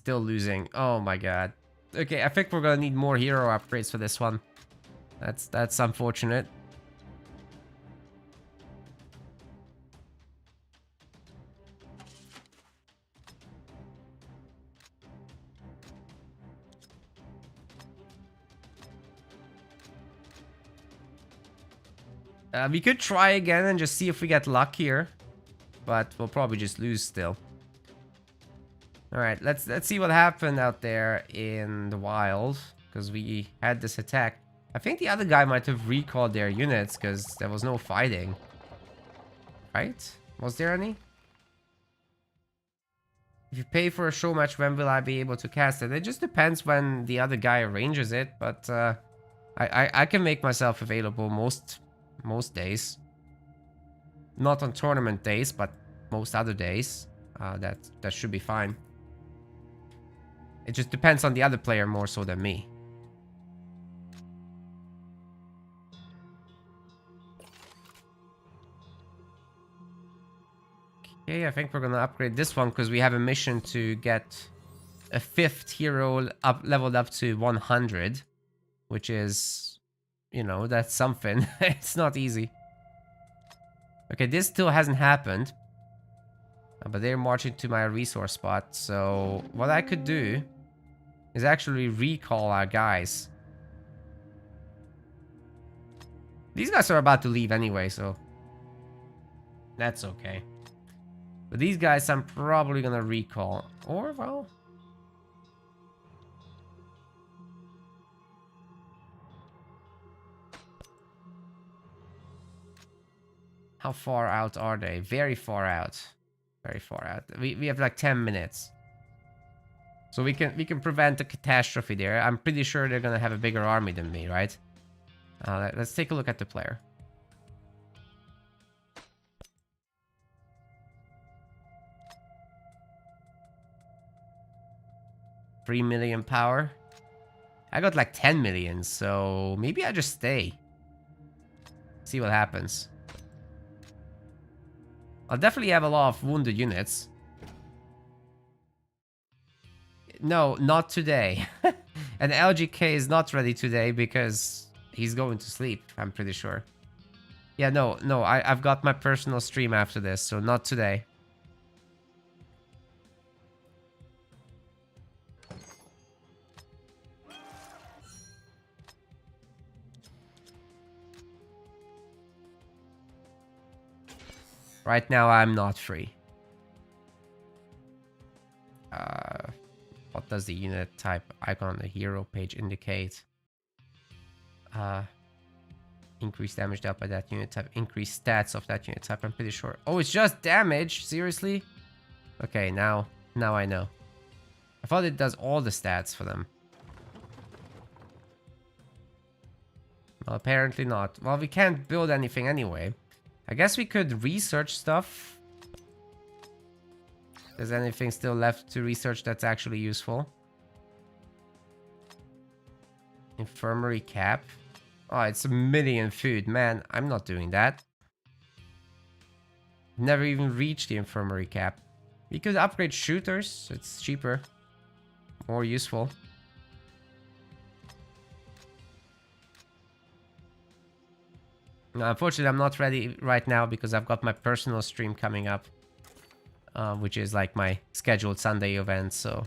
Still losing. Oh my god. Okay, I think we're gonna need more hero upgrades for this one. That's unfortunate. We could try again and just see if we get luck here, but we'll probably just lose still. All right, let's see what happened out there in the wild, because we had this attack. I think the other guy might have recalled their units because there was no fighting. Right? Was there any? If you pay for a show match, when will I be able to cast it? It just depends when the other guy arranges it, but I can make myself available most days. Not on tournament days, but most other days. That should be fine. It just depends on the other player more so than me. Okay, I think we're gonna upgrade this one because we have a mission to get a 5th hero leveled up to 100, which is, you know, that's something. It's not easy. Okay, this still hasn't happened, but they're marching to my resource spot. So what I could do is actually recall our guys. These guys are about to leave anyway, so that's okay. But these guys I'm probably gonna recall. Or, well... how far out are they? Very far out. Very far out. We have like 10 minutes. So we can prevent a catastrophe there. I'm pretty sure they're gonna have a bigger army than me, right? Let's take a look at the player. $3 million power. I got like 10 million, so maybe I just stay. See what happens. I'll definitely have a lot of wounded units. No, not today. And LGK is not ready today because he's going to sleep, I'm pretty sure. Yeah, no, I've got my personal stream after this, so not today. Right now, I'm not free. What does the unit type icon on the hero page indicate? Increase damage dealt by that unit type. Increase stats of that unit type, I'm pretty sure. Oh, it's just damage? Seriously? Okay, now I know. I thought it does all the stats for them. Well, apparently not. Well, we can't build anything anyway. I guess we could research stuff. There's anything still left to research that's actually useful? Infirmary cap. Oh, it's 1 million food. Man, I'm not doing that. Never even reached the infirmary cap. We could upgrade shooters. It's cheaper. More useful. No, unfortunately, I'm not ready right now because I've got my personal stream coming up. Which is like my scheduled Sunday event, so...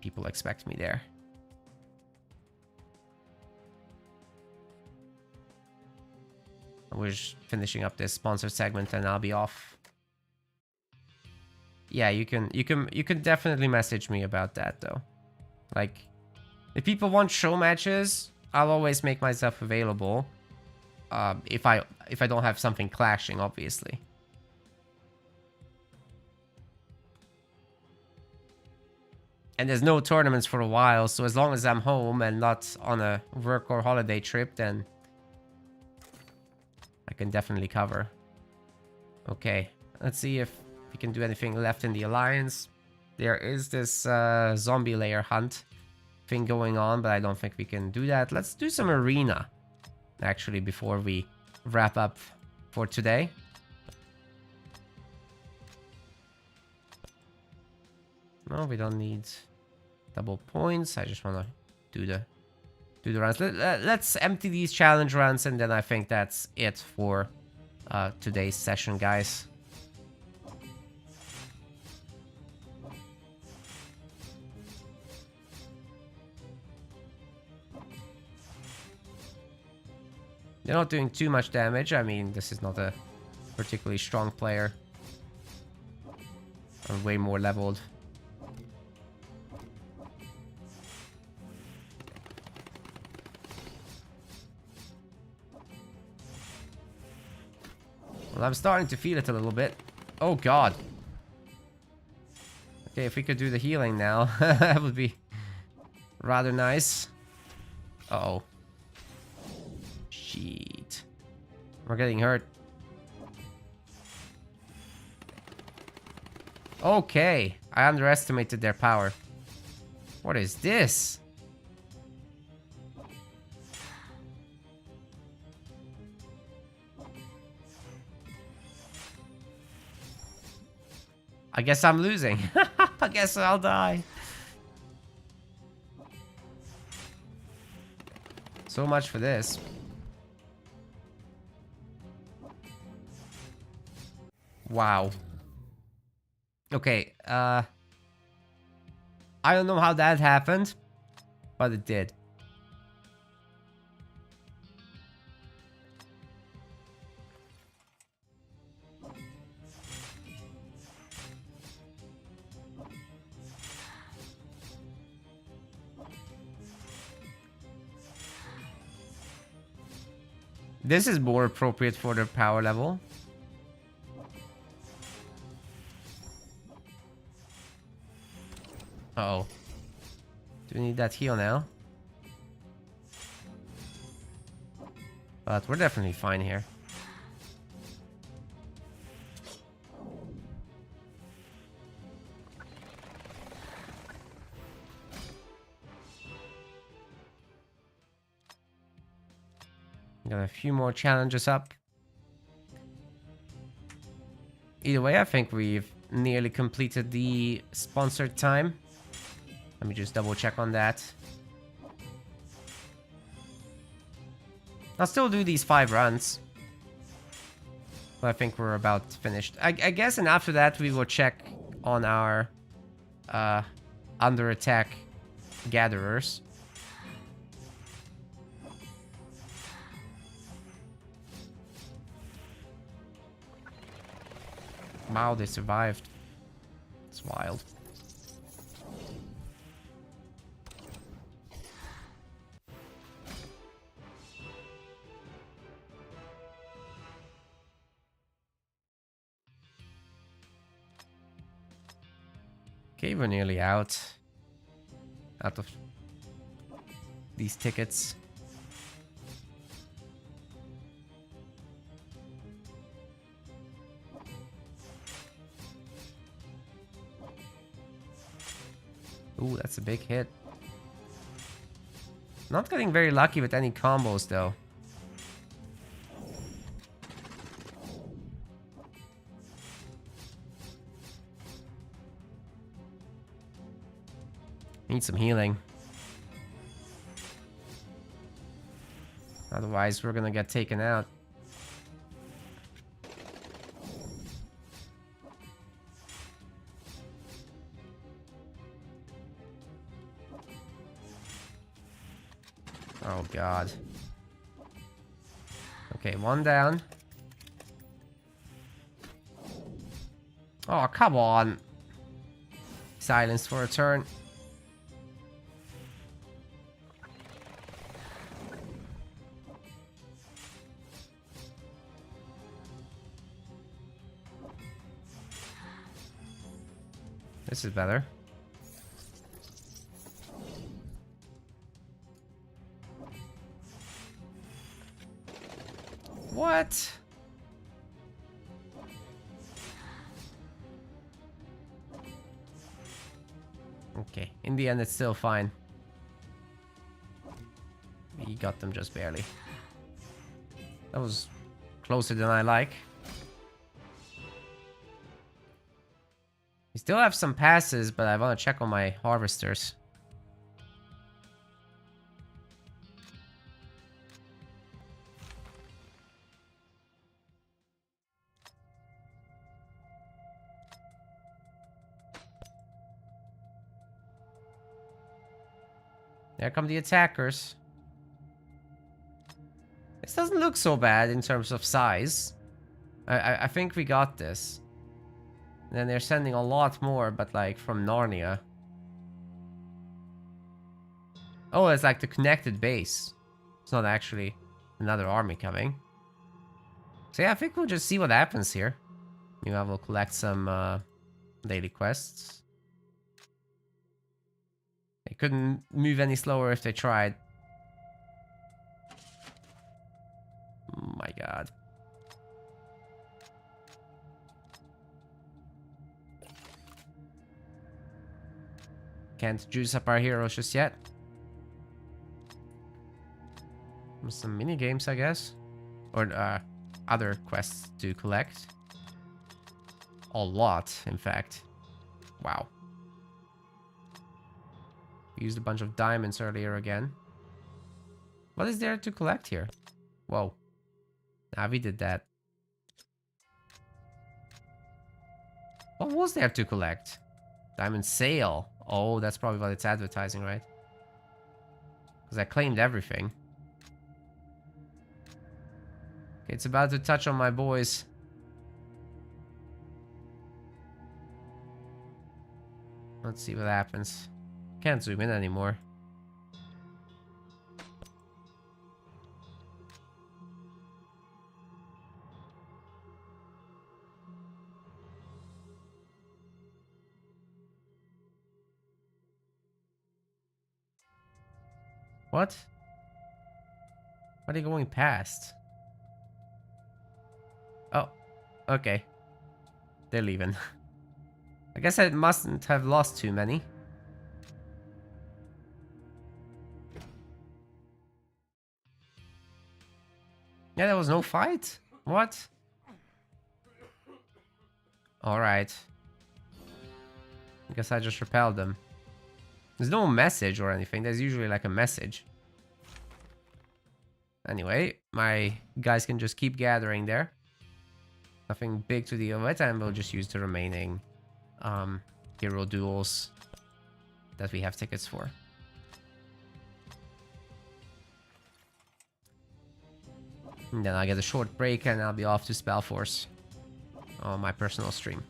people expect me there. We're just finishing up this sponsored segment and I'll be off. Yeah, you can definitely message me about that though. Like, if people want show matches, I'll always make myself available. If I don't have something clashing, obviously. And there's no tournaments for a while, so as long as I'm home and not on a work or holiday trip, then I can definitely cover. Okay, let's see if we can do anything left in the alliance. There is this zombie layer hunt thing going on, but I don't think we can do that. Let's do some arena, actually, before we wrap up for today. No, we don't need double points. I just want to do the rounds. Let's empty these challenge rounds, and then I think that's it for today's session, guys. They're not doing too much damage. I mean, this is not a particularly strong player. I'm way more leveled. Well, I'm starting to feel it a little bit. Oh, God. Okay, if we could do the healing now, that would be rather nice. Uh-oh. Shit. We're getting hurt. Okay. I underestimated their power. What is this? I guess I'm losing. I guess I'll die. So much for this. Wow. Okay, I don't know how that happened, but it did. This is more appropriate for their power level. Uh-oh. Do we need that heal now? But we're definitely fine here. Got a few more challenges up. Either way, I think we've nearly completed the sponsored time. Let me just double check on that. I'll still do these 5 runs. But I think we're about finished. I guess, and after that we will check on our under attack gatherers. Wow, they survived. It's wild. Okay, we're nearly out of these tickets. Ooh, that's a big hit. Not getting very lucky with any combos though. Need some healing. Otherwise, we're gonna get taken out. Oh, God. Okay, one down. Oh, come on. Silence for a turn. This is better. What? Okay, in the end it's still fine. We got them just barely. That was closer than I like. still have some passes, but I want to check on my harvesters. There come the attackers. This doesn't look so bad in terms of size. I think we got this. And then they're sending a lot more, but like from Narnia. Oh, it's like the connected base. It's not actually another army coming. So yeah, I think we'll just see what happens here. Meanwhile, we'll collect some daily quests. They couldn't move any slower if they tried. Oh my god. Can't juice up our heroes just yet. Some mini games, I guess. Or other quests to collect. A lot, in fact. Wow. We used a bunch of diamonds earlier again. What is there to collect here? Whoa. Nah, we did that. What was there to collect? Diamond sale. Oh, that's probably what it's advertising, right? Because I claimed everything. Okay, it's about to touch on my boys. Let's see what happens. Can't zoom in anymore. What? What are you going past? Oh, okay. They're leaving. I guess I mustn't have lost too many. Yeah, there was no fight? What? Alright. I guess I just repelled them. There's no message or anything. There's usually like a message. Anyway, my guys can just keep gathering there. Nothing big to deal with, and we'll just use the remaining hero duels that we have tickets for. And then I'll get a short break and I'll be off to Spellforce on my personal stream.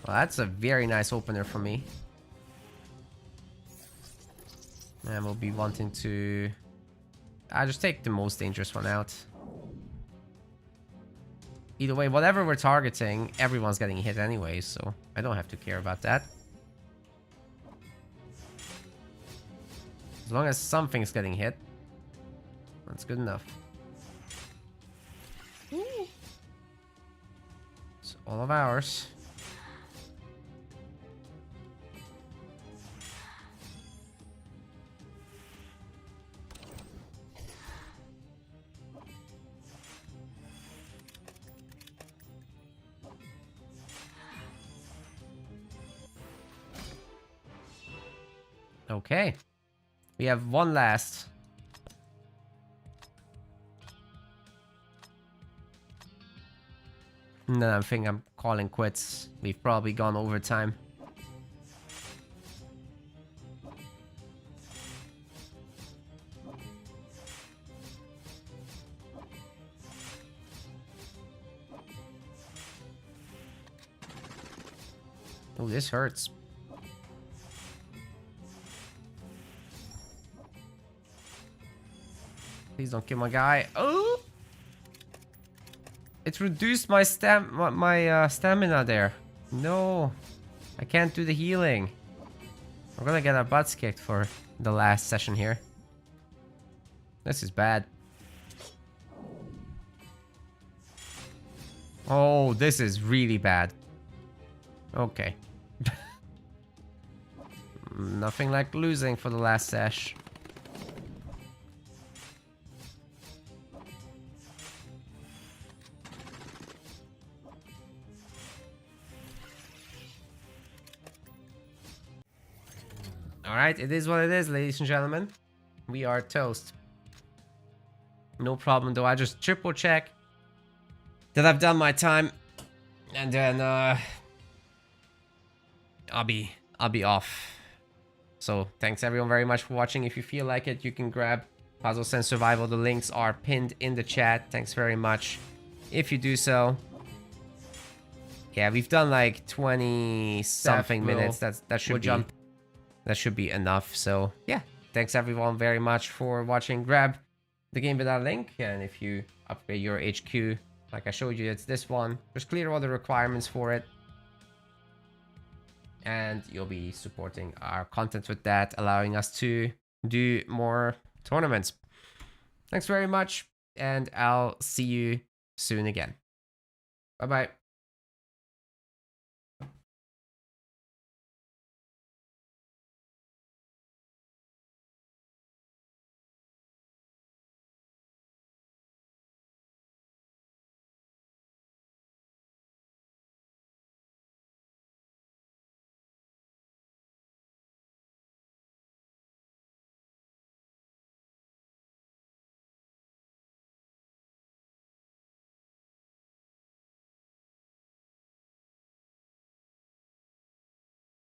Well, that's a very nice opener for me. And we'll be wanting to... I'll just take the most dangerous one out. Either way, whatever we're targeting, everyone's getting hit anyway, so I don't have to care about that. As long as something's getting hit, that's good enough. It's all of ours. Okay. We have one last. And then I think I'm calling quits. We've probably gone overtime. Oh, this hurts. Please don't kill my guy. Oh! It's reduced my stamina there. No. I can't do the healing. We're gonna get our butts kicked for the last session here. This is bad. Oh, this is really bad. Okay. Nothing like losing for the last sesh. Alright, it is what it is, ladies and gentlemen. We are toast. No problem though, I just triple check that I've done my time. And then I'll be off. So thanks everyone very much for watching. If you feel like it, you can grab Puzzles and Survival. The links are pinned in the chat. Thanks very much if you do so. Yeah, we've done like 20 something minutes. That should be enough. So yeah, thanks everyone very much for watching. Grab the game with that link, and if you upgrade your HQ, like I showed you, it's this one. Just clear all the requirements for it, and you'll be supporting our content with that, allowing us to do more tournaments. Thanks very much, and I'll see you soon again. Bye bye.